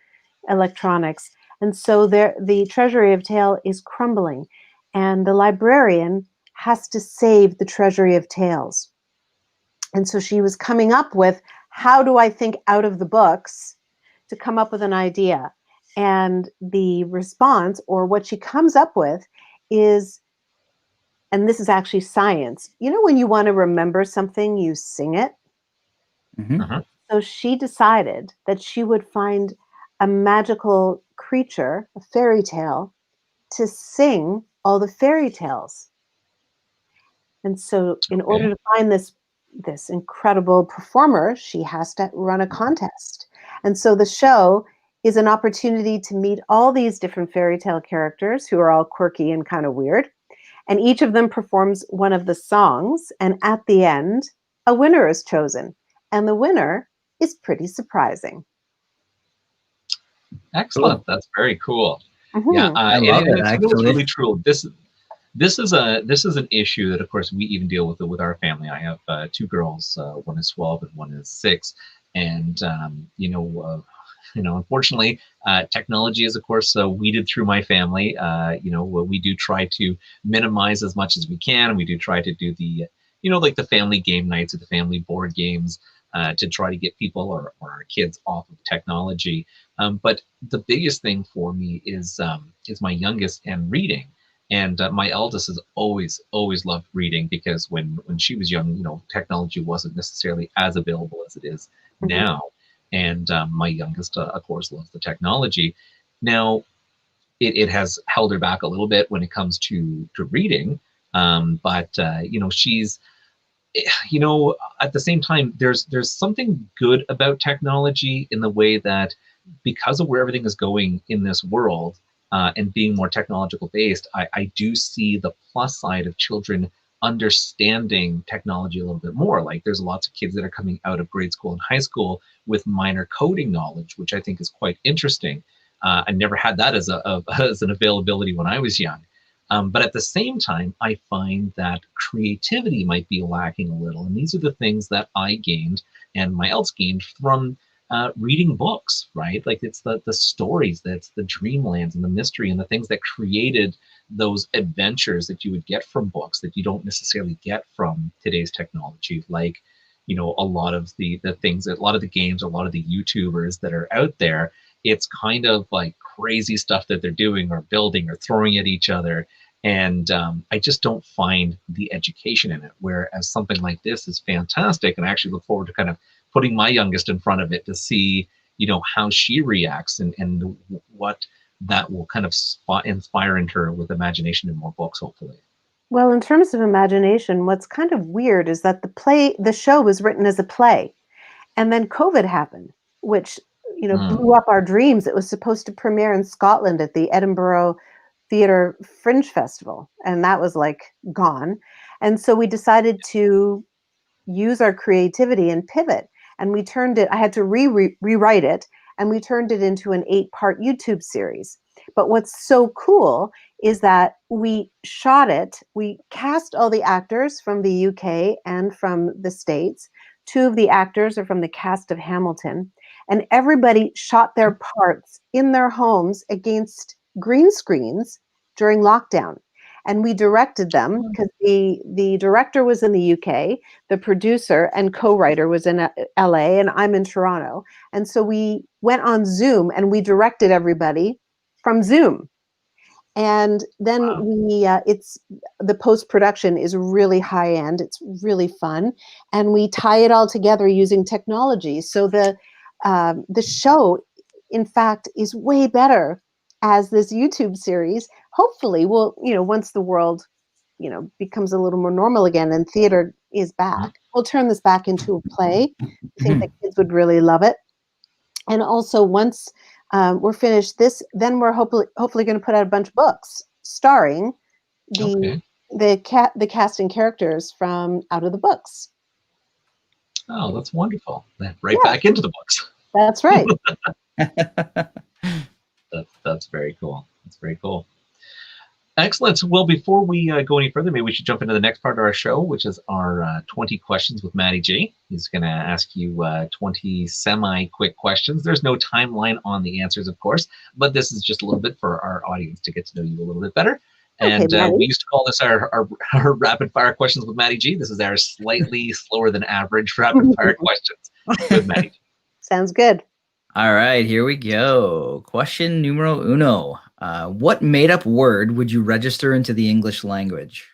electronics. And so the treasury of tale is crumbling. And the librarian has to save the treasury of tales. And so she was coming up with, how do I think out of the books to come up with an idea? And the response, or what she comes up with, is, and this is actually science. You know, when you want to remember something, you sing it. Hmm. Uh-huh. So she decided that she would find a magical creature, a fairy tale, to sing all the fairy tales. And so in order Okay. to find this incredible performer, she has to run a contest. And so the show is an opportunity to meet all these different fairy tale characters who are all quirky and kind of weird. And each of them performs one of the songs. And at the end, a winner is chosen. And the winner is pretty surprising. Excellent. Cool. That's very cool. Yeah, Hmm. I and, love and it, it's, you know, it's actually. really true. This is an issue that, of course, we even deal with our family. I have two girls. One is 12 and one is 6. And you know, unfortunately, technology is, of course, weeded through my family. You know, we do try to minimize as much as we can, and we do try to do the, you know, like the family game nights or the family board games, to try to get people or our kids off of technology. But the biggest thing for me is my youngest and reading. And my eldest has always loved reading, because when she was young, you know, technology wasn't necessarily as available as it is Hmm. now. And my youngest, of course, loves the technology. Now, it has held her back a little bit when it comes to reading, but you know, she's, you know, at the same time, there's something good about technology in the way that, because of where everything is going in this world, and being more technological based, I do see the plus side of children understanding technology a little bit more. Like, there's lots of kids that are coming out of grade school and high school with minor coding knowledge, which I think is quite interesting. I never had that as an availability when I was young. But at the same time, I find that creativity might be lacking a little. And these are the things that I gained and my else gained from reading books, right? Like it's the stories, that's the dreamlands and the mystery and the things that created those adventures that you would get from books that you don't necessarily get from today's technology. Like, you know, a lot of the things, a lot of the games, a lot of the YouTubers that are out there, it's kind of like crazy stuff that they're doing or building or throwing at each other. And I just don't find the education in it. Whereas something like this is fantastic. And I actually look forward to kind of putting my youngest in front of it to see, you know, how she reacts and what that will kind of inspire in her with imagination and more books, hopefully. Well, in terms of imagination, what's kind of weird is that the show was written as a play, and then COVID happened, which, you know, Mm, blew up our dreams. It was supposed to premiere in Scotland at the Edinburgh Theatre Fringe Festival, and that was like gone. And so we decided to use our creativity and pivot. And we turned it, I had to rewrite it, and we turned it into an 8-part YouTube series. But what's so cool is that we shot it, we cast all the actors from the UK and from the States. Two of the actors are from the cast of Hamilton, and everybody shot their parts in their homes against green screens during lockdown. And we directed them because the director was in the UK, the producer and co-writer was in LA, and I'm in Toronto. And so we went on Zoom and we directed everybody from Zoom. And then wow. it's the post-production is really high end. It's really fun. And we tie it all together using technology. So the show, in fact, is way better as this YouTube series. Hopefully we'll, you know, once the world, you know, becomes a little more normal again and theater is Mhm. back, we'll turn this back into a play. I think the Mhm. kids would really love it. And also, once we're finished this, then we're hopefully going to put out a bunch of books starring the Okay. the cast and characters from out of the books. Oh, that's wonderful. Then right Yeah, back into the books. that's right. That's very cool. That's very cool. Excellent. So, well, before we go any further, maybe we should jump into the next part of our show, which is our 20 questions with Matty J. He's going to ask you 20 semi-quick questions. There's no timeline on the answers, of course, but this is just a little bit for our audience to get to know you a little bit better. Okay, And we Maddie. used to call this our rapid fire questions with Matty G. This is our slightly slower than average rapid fire questions with Matty G. Sounds good. All right, here we go. Question numero uno. What made-up word would you register into the English language?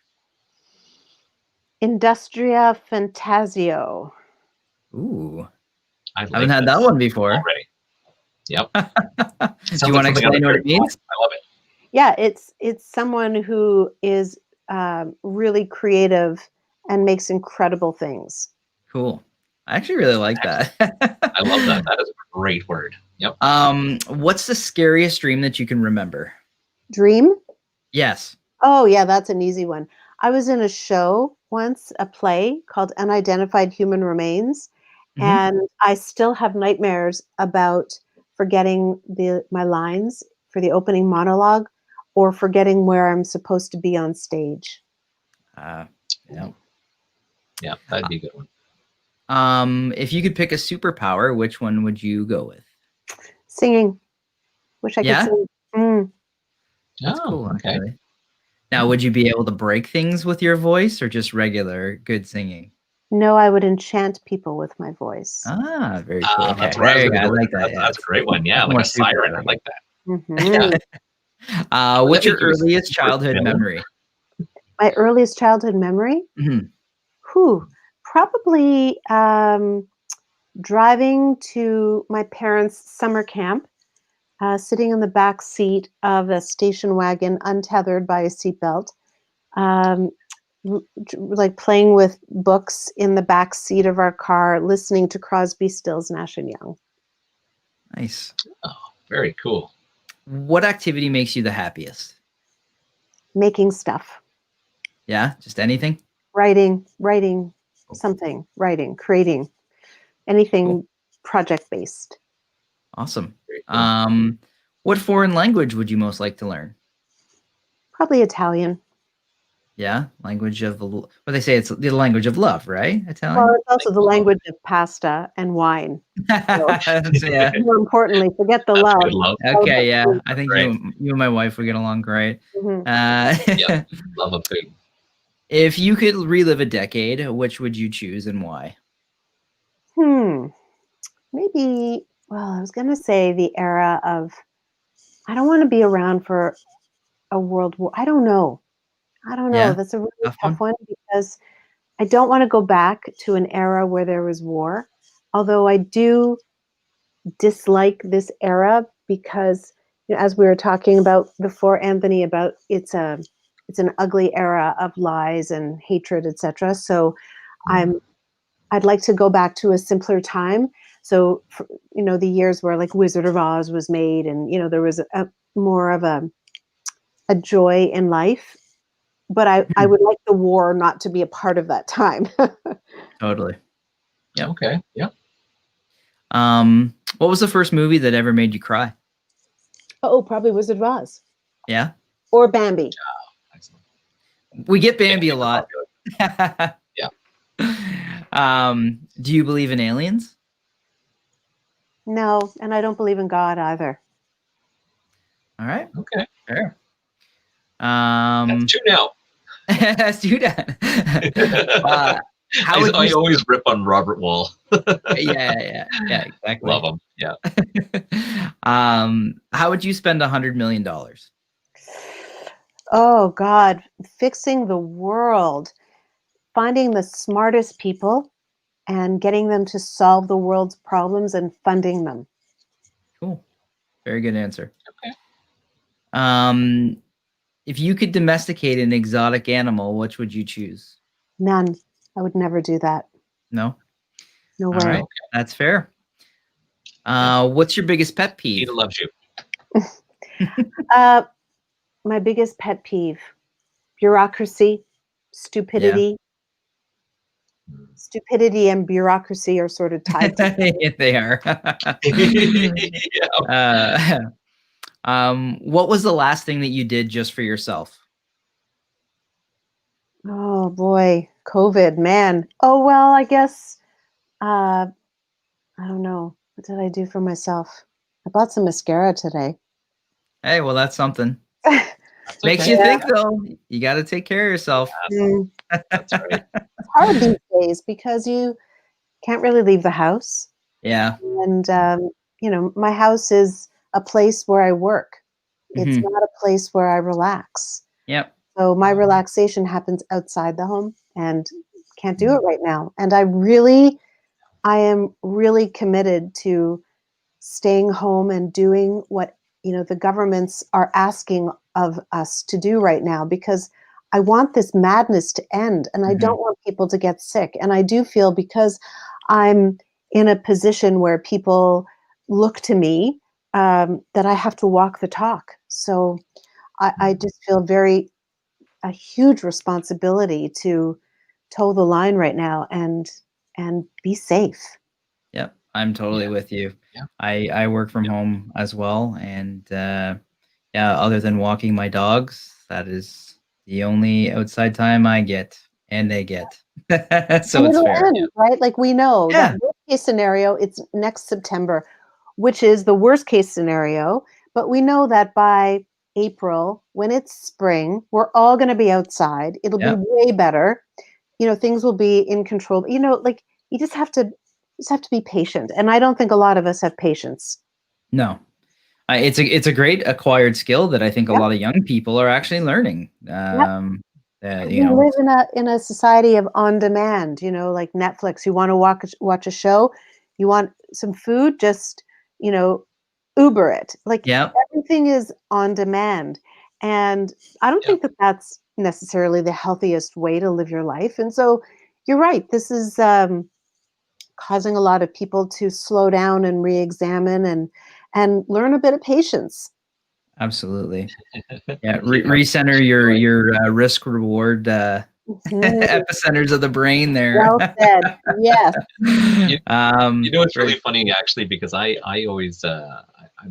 Industria Fantasio. Ooh, I haven't like had that this one before. already. Yep. Do Sounds you like want to something out of explain what Harry it means? Potter. I love it. Yeah, it's someone who is really creative and makes incredible things. Cool. I actually really like Excellent. that. I love that. That is a great word. Yep. What's the scariest dream that you can remember? Dream? Yes. Oh, yeah, that's an easy one. I was in a show once, a play called Unidentified Human Remains, Hmm. and I still have nightmares about forgetting my lines for the opening monologue or forgetting where I'm supposed to be on stage. Uh, yeah. Yeah, that'd be a good one. If you could pick a superpower, which one would you go with? Singing. Wish I could Yeah, sing. Mm. that's Oh, cool, okay. actually. Now, would you be able to break things with your voice or just regular good singing? No, I would enchant people with my voice. Ah, very cool. Okay, That's where I was there you going go. to I go with. like that. That's a Yes, great one. Yeah, that's like more a super. I siren. I like like it. that. Mhm. Would that What's your make you a earliest super childhood villain? memory? My earliest childhood memory? Mhm. Whew, probably driving to my parents' summer camp, sitting in the back seat of a station wagon, untethered by a seatbelt, um, like playing with books in the back seat of our car, listening to Crosby, Stills, Nash and Young. Nice. Oh, very cool. What activity makes you the happiest? Making stuff, Yeah, just anything? writing Cool. something, writing, creating, Cool. anything project based. Awesome. Very cool. What foreign language would you most like to learn? Probably Italian. Yeah, language of what they say, it's the language of love, right? Well, Italian. it's also the language of pasta and wine. So, Yeah. more importantly, forget the That's love. good love. All about Okay. Yeah, food. I think Right. you and my wife would get along great. Mhm. Yeah. Love of food. If you could relive a decade, which would you choose and why? Maybe, well, I was going to say the era of, I don't want to be around for a world war. I don't know. I don't know. Yeah, That's a really tough tough one. one because I don't want to go back to an era where there was war. Although I do dislike this era because, as we were talking about before, Anthony, about it's an ugly era of lies and hatred, etc. So I'd like to go back to a simpler time. So, the years where like Wizard of Oz was made, and there was a more of a joy in life. But I Mhm. would like the war not to be a part of that time. Totally. Yep. Okay. Yeah. What was the first movie that ever made you cry? Oh, probably Wizard of Oz Yeah, or Bambi. Excellent. we get Bambi a Super lot. popular. Yeah. Do you believe in aliens? No, and I don't believe in God either. All right, Okay. fair. That's two now. Let's do that. How would I you? always rip on Robert Wall. Yeah, Love exactly. him. Yeah. How would you spend $100 million? Oh God, fixing the world, finding the smartest people and getting them to solve the world's problems and funding them. Cool, very good answer. Okay. If you could domesticate an exotic animal, which would you choose? None. I would never do that. No. No All way. right, that's fair. Yeah. What's your biggest pet peeve? Peter loves you. Uh, my biggest pet peeve: bureaucracy, Yeah, stupidity. Stupidity and bureaucracy are sort of tied together. they are. Yeah. uh, what was the last thing that you did just for yourself? Oh boy, COVID, man. Oh well, I guess I don't know. What did I do for myself? I bought some mascara today. Hey, well, that's something. That's Makes okay. you Yeah. think, though. You got to take care of yourself. Mm, That's right. it's hard these days because you can't really leave the house. Yeah. And, my house is a place where I work. It's Hmm. not a place where I relax. Yep. So my relaxation happens outside the home and can't do Mhm. it right now. And I am really committed to staying home and doing what, the governments are asking of us to do right now because I want this madness to end and I Hmm. don't want people to get sick. And I do feel because I'm in a position where people look to me, that I have to walk the talk. So I just feel a huge responsibility to toe the line right now and be safe. Yep. I'm totally Yeah. with you. Yeah. I work from Yeah. home as well. And yeah, other than walking my dogs, that is the only outside time I get and they get. So And it's it'll fair. end, right? Like we know that Yeah. worst case scenario, it's next September, which is the worst case scenario. But we know that by April, when it's spring, we're all going to be outside. It'll be Yep. way better. Things will be in control. Like you just have to be patient. And I don't think a lot of us have patience. No. It's a great acquired skill that I think a Yep. lot of young people are actually learning. Yep. You We know, live in a society of on demand, like Netflix. You want to watch a show, you want some food, just you know, Uber it. Like yeah, everything is on demand, and I don't Yeah. think that that's necessarily the healthiest way to live your life. And so, you're right. This is causing a lot of people to slow down and re-examine and learn a bit of patience. absolutely. Yeah, Keep our recenter going. your risk reward Mhm. epicenters of the brain there. Well said. Yes. You, you know, it's Very really funny actually because I always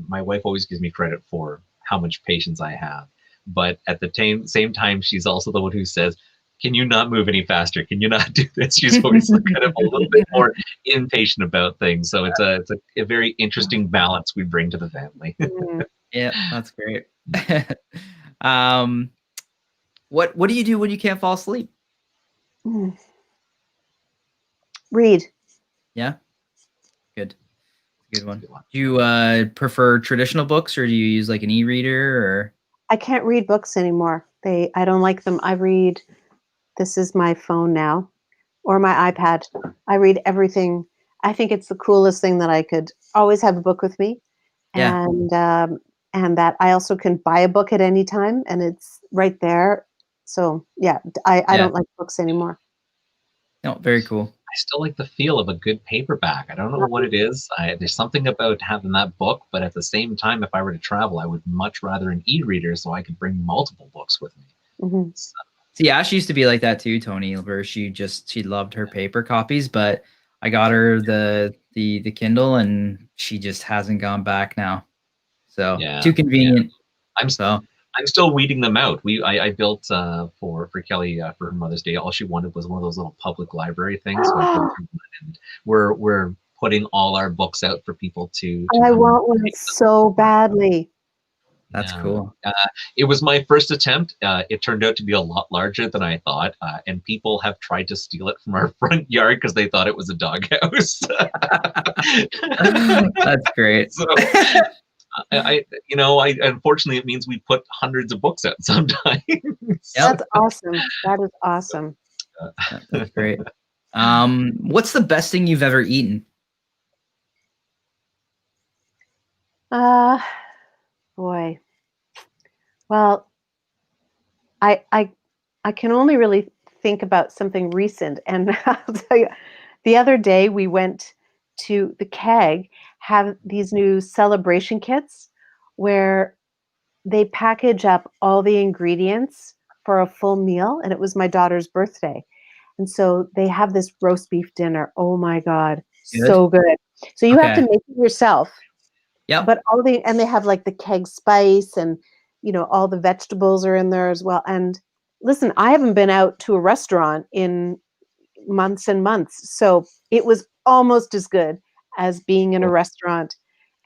my wife always gives me credit for how much patience I have, but at the same time, she's also the one who says, can you not move any faster? Can you not do this? She's always kind of a little bit more impatient about things. So it's a very interesting balance we bring to the family. Yeah, that's great. What do you do when you can't fall asleep? Read. Yeah, good. Good one. Do you prefer traditional books, or do you use like an e-reader? Or I can't read books anymore. I don't like them. I read. This is my phone now, or my iPad. I read everything. I think it's the coolest thing that I could always have a book with me, yeah, and that I also can buy a book at any time, and it's right there. So yeah, I yeah. don't like books anymore. No, very cool. I still like the feel of a good paperback. I don't know what it is. There's something about having that book, but at the same time, if I were to travel, I would much rather an e-reader so I could bring multiple books with me. Mm-hmm. So, See, Ash used to be like that too, Tony, where she loved her paper copies, but I got her the Kindle, and she just hasn't gone back now. So yeah, too convenient. I'm So I'm still weeding them out. I built for Kelly for her Mother's Day. All she wanted was one of those little public library things. So I built her one, and we're putting all our books out for people to I come and want one take them. so badly. that's Yeah. cool. It was my first attempt. It turned out to be a lot larger than I thought, and people have tried to steal it from our front yard because they thought it was a doghouse. That's great. So, I unfortunately it means we put hundreds of books out sometimes. That's awesome. That is awesome. That's great. What's the best thing you've ever eaten? Boy. Well, I can only really think about something recent, and I'll tell you, the other day we went to the Keg, have these new celebration kits where they package up all the ingredients for a full meal, and it was my daughter's birthday. And so they have this roast beef dinner. Oh my God, Good. so good. So you have to Okay. make it yourself. Yep. But and they have like the Keg spice, and all the vegetables are in there as well. And listen, I haven't been out to a restaurant in months and months, so it was almost as good as being in a restaurant.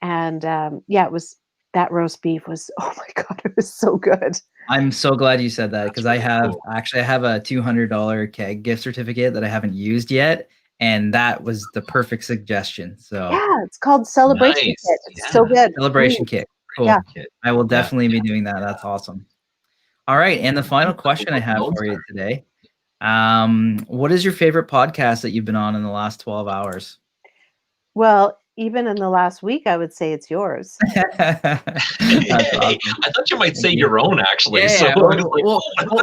And yeah, it was, that roast beef was, oh my God, it was so good. I'm so glad you said that, because I really have cool. actually I have a $200 Keg gift certificate that I haven't used yet, and that was the perfect suggestion. So Yeah, it's called Celebration Nice. Kit. It's so good. celebration kit. Cool. Yeah. Kit. I will Yeah. definitely be doing that. That's awesome. All right, and the final question I have Lone for you Star. today. What is your favorite podcast that you've been on in the last 12 hours? Well, even in the last week, I would say it's yours. That's awesome. I thought you might say you. your own, actually. Yeah, So I was like,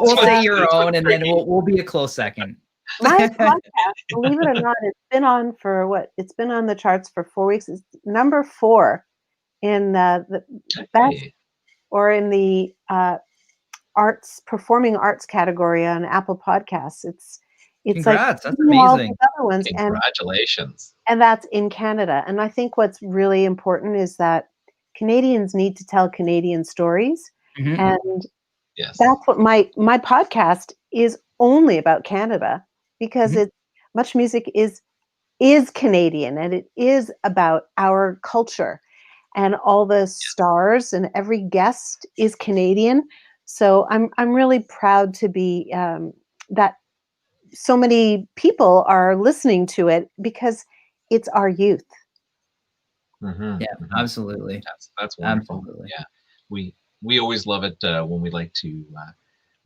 we'll say your that's own, and then tricky. we'll be a close second. My podcast, believe it or not, it's been on for what? It's been on the charts for 4 weeks. It's number 4 in the best, Hey, or in the performing arts category on Apple Podcasts. It's like Congrats, that's all these amazing. other ones, congratulations. and that's in Canada. And I think what's really important is that Canadians need to tell Canadian stories, Mhm. and Yes. that's what my podcast is, only about Canada, because Mhm. it's Much Music is Canadian, and it is about our culture, and all the stars and every guest is Canadian. So I'm really proud to be that so many people are listening to it, because it's our youth. Mhm, Yeah, mhm. absolutely. That's wonderful. Absolutely. Yeah, we always love it when we like to.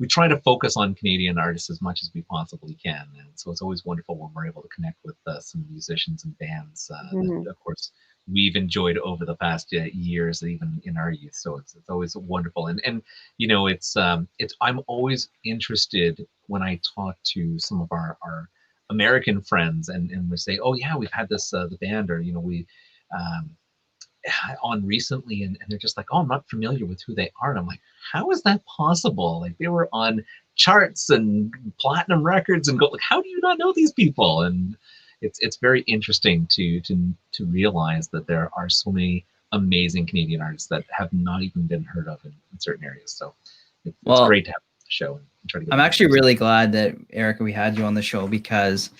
We try to focus on Canadian artists as much as we possibly can, and so it's always wonderful when we're able to connect with some musicians and bands Mhm. that, of course, we've enjoyed over the past years, even in our youth. So it's always wonderful, and it's I'm always interested when I talk to some of our American friends, and we say, oh yeah, we've had this the band, or we. Um, on recently, and they're just like, oh, I'm not familiar with who they are. And I'm like, how is that possible? Like, they were on charts and platinum records, and go like, how do you not know these people? And it's very interesting to realize that there are so many amazing Canadian artists that have not even been heard of in certain areas. So it's Well, great to have the show. And try to get I'm actually really glad that, Erica, we had you on the show because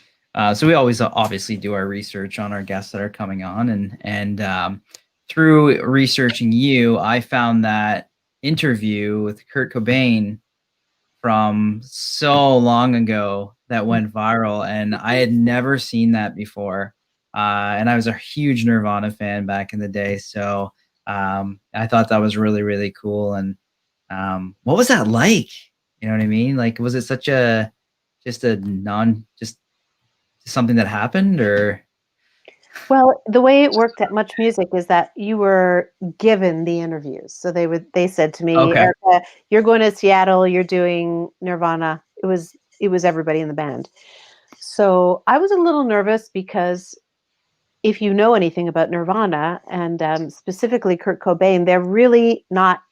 so we always obviously do our research on our guests that are coming on, and through researching you, I found that interview with Kurt Cobain from so long ago that went viral, and I had never seen that before. And I was a huge Nirvana fan back in the day, so I thought that was really, really cool. And what was that like? You know what I mean? Like, was it such a just something that happened, or? Well, the way it worked at Much Music is that you were given the interviews. So they said to me, Okay. Erica, you're going to Seattle, you're doing Nirvana. It was everybody in the band. So I was a little nervous because if you know anything about Nirvana and specifically Kurt Cobain, they're really not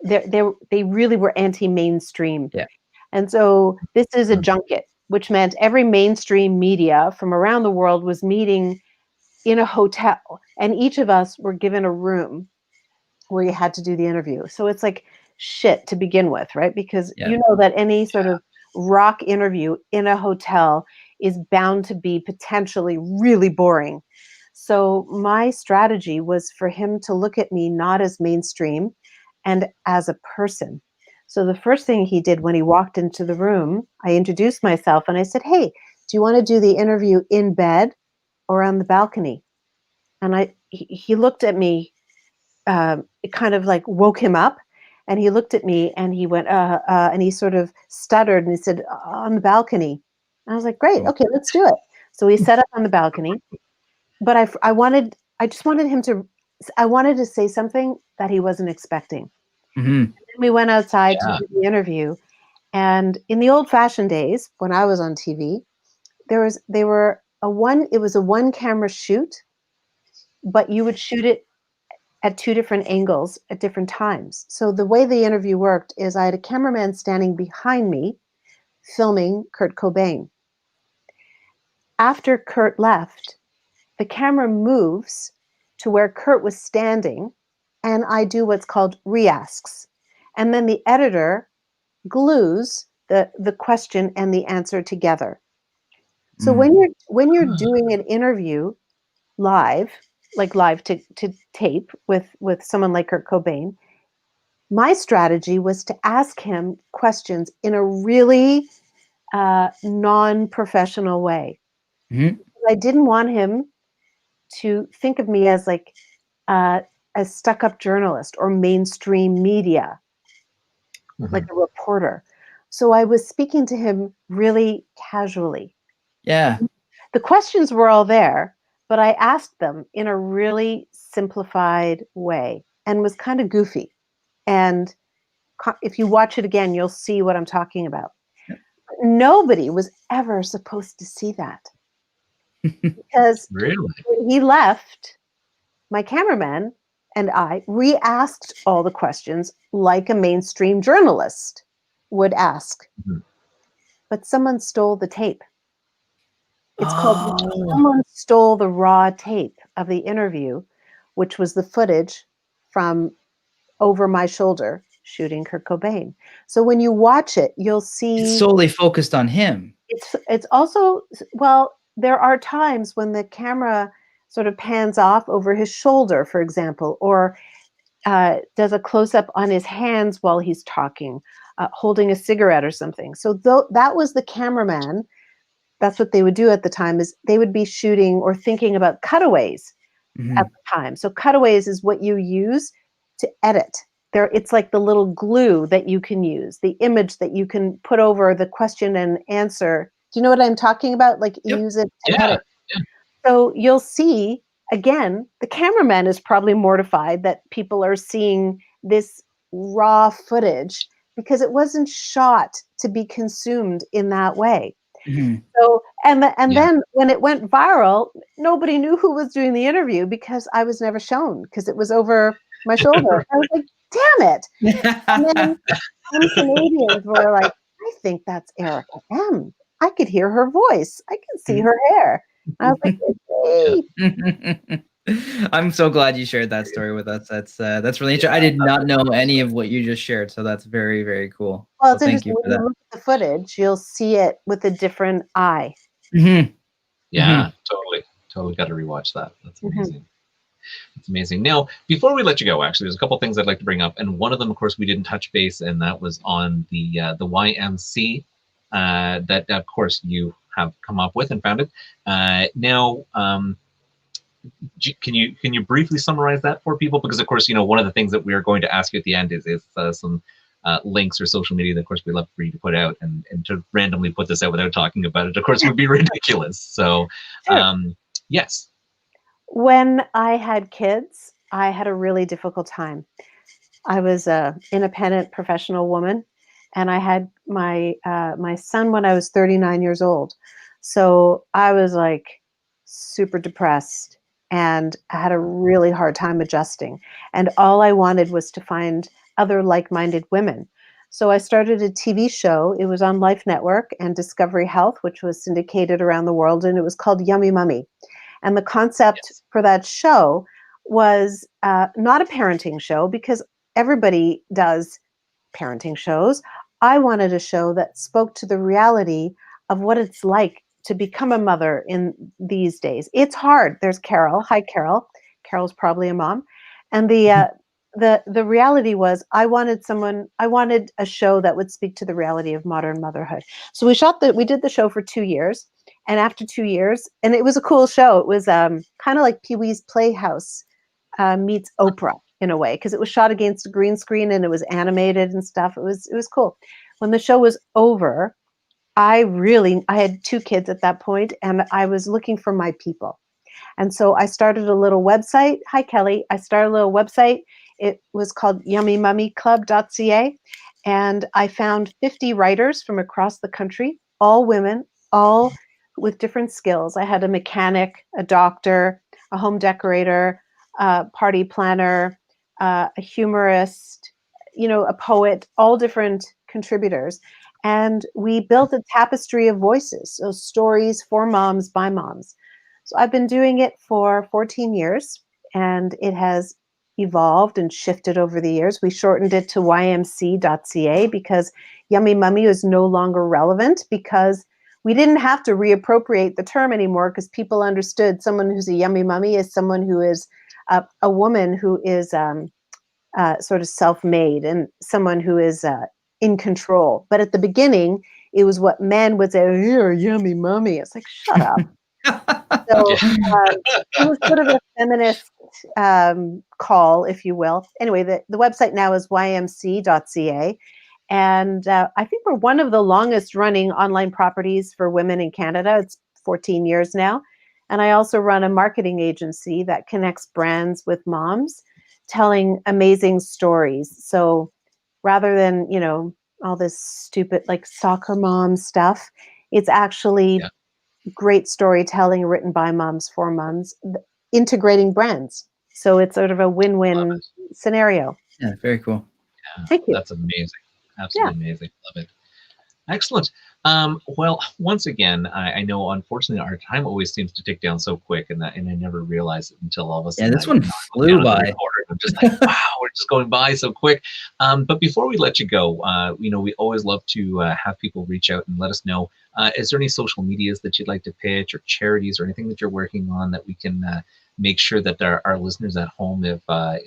they really were anti-mainstream. Yeah. And so this is a junket, which meant every mainstream media from around the world was meeting in a hotel, and each of us were given a room where you had to do the interview. So it's like shit to begin with, right? Because Yeah. you know that any sort of rock interview in a hotel is bound to be potentially really boring. So my strategy was for him to look at me not as mainstream and as a person. So the first thing he did when he walked into the room, I introduced myself and I said, "Hey, do you want to do the interview in bed or on the balcony?" And he looked at me, it kind of like woke him up. And he looked at me and he went, and he sort of stuttered and he said, "On the balcony." And I was like, "Great, okay, let's do it." So we set up on the balcony, but I just wanted him to, I wanted to say something that he wasn't expecting. Mm-hmm. Then we went outside to Yeah. do the interview. And in the old fashioned days, when I was on TV, it was a one camera shoot, but you would shoot it at two different angles at different times. So the way the interview worked is I had a cameraman standing behind me filming Kurt Cobain. After Kurt left, the camera moves to where Kurt was standing, and I do what's called re-asks. And then the editor glues the question and the answer together. So when you're doing an interview live, like live to tape with someone like Kurt Cobain, my strategy was to ask him questions in a really non-professional way. Mm-hmm. I didn't want him to think of me as like uh, a stuck-up journalist or mainstream media, like a reporter. So I was speaking to him really casually. Yeah. The questions were all there, but I asked them in a really simplified way and was kind of goofy. And if you watch it again, you'll see what I'm talking about. Nobody was ever supposed to see that because Really? when he left, my cameraman and I re-asked all the questions like a mainstream journalist would ask. Mhm. But someone stole the tape. It's called Oh. someone stole the raw tape of the interview, which was the footage from over my shoulder shooting Kurt Cobain. So when you watch it, you'll see It's solely focused on him. it's also, well, there are times when the camera sort of pans off over his shoulder, for example, or does a close up on his hands while he's talking, holding a cigarette or something. So that was the cameraman. That's what they would do at the time, is they would be shooting or thinking about cutaways Mm-hmm. at the time. So cutaways is what you use to edit. It's like the little glue that you can use, the image that you can put over the question and answer. Do you know what I'm talking about? Like Yep. use it to Yeah. edit. So you'll see, again, the cameraman is probably mortified that people are seeing this raw footage because it wasn't shot to be consumed in that way. Mm-hmm. So, and Yeah. then when it went viral, nobody knew who was doing the interview because I was never shown because it was over my shoulder. I was like, damn it. And then some Canadians were like, "I think that's Erica M. I could hear her voice. I can see her hair." And I was like, "Hey." I'm so glad you shared that story with us. That's really interesting. I did not know any of what you just shared, so that's very, very cool. Well, So it's thank interesting. you for When you that. look at the footage, you'll see it with a different eye. Mm-hmm. Yeah, totally got to rewatch that. That's Mm-hmm. amazing. It's amazing. Now, before we let you go, actually, there's a couple things I'd like to bring up, and one of them, of course, we didn't touch base, and that was on the YMC that, of course, you have come up with and founded. Now, can you briefly summarize that for people? Because, of course, one of the things that we are going to ask you at the end is some links or social media that, of course, we love for you to put out, and to randomly put this out without talking about it, of course, would be ridiculous. So, Sure. yes. When I had kids, I had a really difficult time. I was a independent professional woman, and I had my son when I was 39 years old. So I was like super depressed, and I had a really hard time adjusting. And all I wanted was to find other like-minded women. So I started a TV show. It was on Life Network and Discovery Health, which was syndicated around the world, and it was called Yummy Mummy. And the concept Yes. for that show was not a parenting show, because everybody does parenting shows. I wanted a show that spoke to the reality of what it's like to become a mother in these days. It's hard. There's Carol. Hi, Carol. Carol's probably a mom. And the reality was, I wanted a show that would speak to the reality of modern motherhood. So we did the show for 2 years. And after 2 years, and it was a cool show. It was kind of like Pee-wee's Playhouse meets Oprah in a way, because it was shot against a green screen and it was animated and stuff. It was cool. When the show was over, I had 2 kids at that point, and I was looking for my people. And so I started a little website. Hi, Kelly. I started a little website. It was called yummymummyclub.ca. And I found 50 writers from across the country, all women, all with different skills. I had a mechanic, a doctor, a home decorator, a party planner, a humorist, a poet, all different contributors. And we built a tapestry of voices, so stories for moms by moms. So I've been doing it for 14 years, and it has evolved and shifted over the years. We shortened it to ymc.ca because Yummy Mummy is no longer relevant, because we didn't have to reappropriate the term anymore, because people understood someone who's a Yummy Mummy is someone who is a woman who is sort of self-made, and someone who is in control. But at the beginning, it was what men would say, "Oh, you're a yummy mummy." It's like, shut up. So it was sort of a feminist call, if you will. Anyway, the website now is ymc.ca. And I think we're one of the longest running online properties for women in Canada. It's 14 years now. And I also run a marketing agency that connects brands with moms, telling amazing stories. So rather than, all this stupid like soccer mom stuff, it's actually Yeah. great storytelling written by moms for moms, integrating brands. So it's sort of a Love win-win it. scenario. Yeah, very cool. Yeah, Thank you. that's amazing. Yeah. Absolutely amazing. Love it. Excellent. Well, once again, I know unfortunately our time always seems to tick down so quick, and I never realize it until all of a Yeah, sudden this I one look flew down at the by. recorder. I'm just like, wow, we're just going by so quick. But before we let you go, we always love to have people reach out and let us know. Is there any social medias that you'd like to pitch, or charities, or anything that you're working on that we can make sure that our listeners at home, if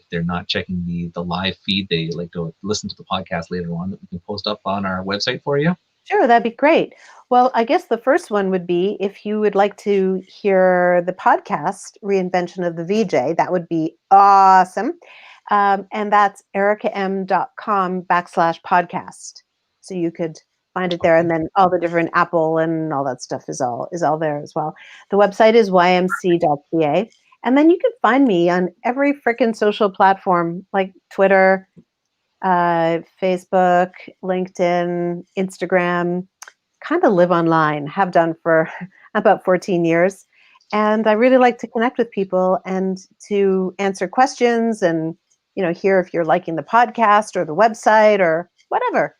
they're not checking the live feed, they like to listen to the podcast later on, that we can post up on our website for you? Sure, that'd be great. Well, I guess the first one would be, if you would like to hear the podcast, Reinvention of the VJ, that would be awesome. And that's ericam.com/podcast. So you could find it there. And then all the different Apple and all that stuff is all there as well. The website is ymc.ca. And then you can find me on every frickin' social platform, like Twitter, Facebook, LinkedIn, Instagram. Kind of live online, have done for about 14 years. And I really like to connect with people and to answer questions, and, hear if you're liking the podcast or the website or whatever.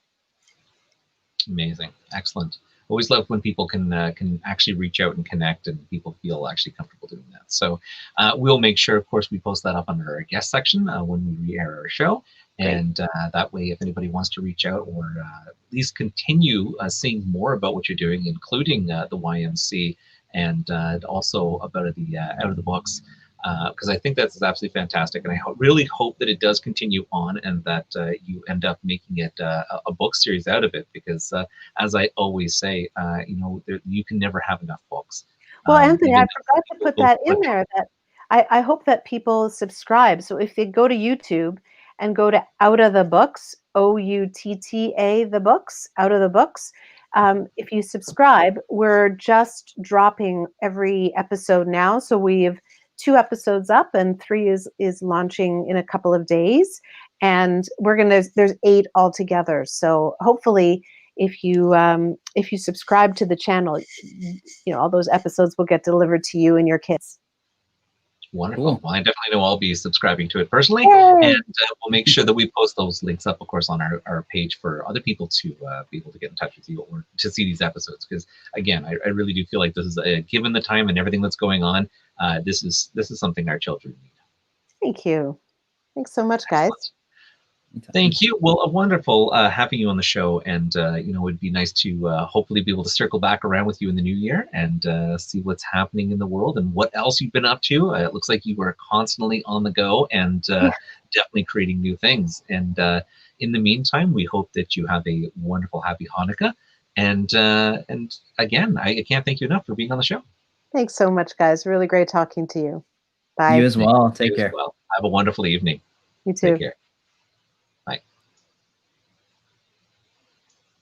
Amazing. Excellent. always love when people can actually reach out and connect, and people feel actually comfortable doing that. So we'll make sure, of course, we post that up under our guest section when we re-air our show. And that way, if anybody wants to reach out or at least continue seeing more about what you're doing, including the YMC and also about the Out of the Books, because I think that's absolutely fantastic. And I really hope that it does continue on and that you end up making it a book series out of it, because as I always say, you know, you can never have enough books. Well, Anthony, I Even forgot to put that in there, that I hope that people subscribe. So if they go to YouTube and go to Out of the Books, OUTTA, the books, Out of the Books, if you subscribe, we're just dropping every episode now. So we have 2 episodes up and 3 is launching in a couple of days. And there's 8 altogether. So hopefully if you subscribe to the channel, you know, all those episodes will get delivered to you and your kids. Wonderful. Cool. Well, I definitely know I'll be subscribing to it personally. Yay! And we'll make sure that we post those links up, of course, on our page for other people to be able to get in touch with you or to see these episodes. Because again, I really do feel like this is given the time and everything that's going on, this is something our children need. Thank you. Thanks so much, guys. Excellent. Thank you. Well, wonderful having you on the show, and you know, it'd be nice to hopefully be able to circle back around with you in the new year and see what's happening in the world and what else you've been up to. It looks like you were constantly on the go and definitely creating new things. And in the meantime, we hope that you have a wonderful, happy Hanukkah. And again, I can't thank you enough for being on the show. Thanks so much, guys. Really great talking to you. Bye. You as well. Take You as care. well. Have a wonderful evening. You too. Take care.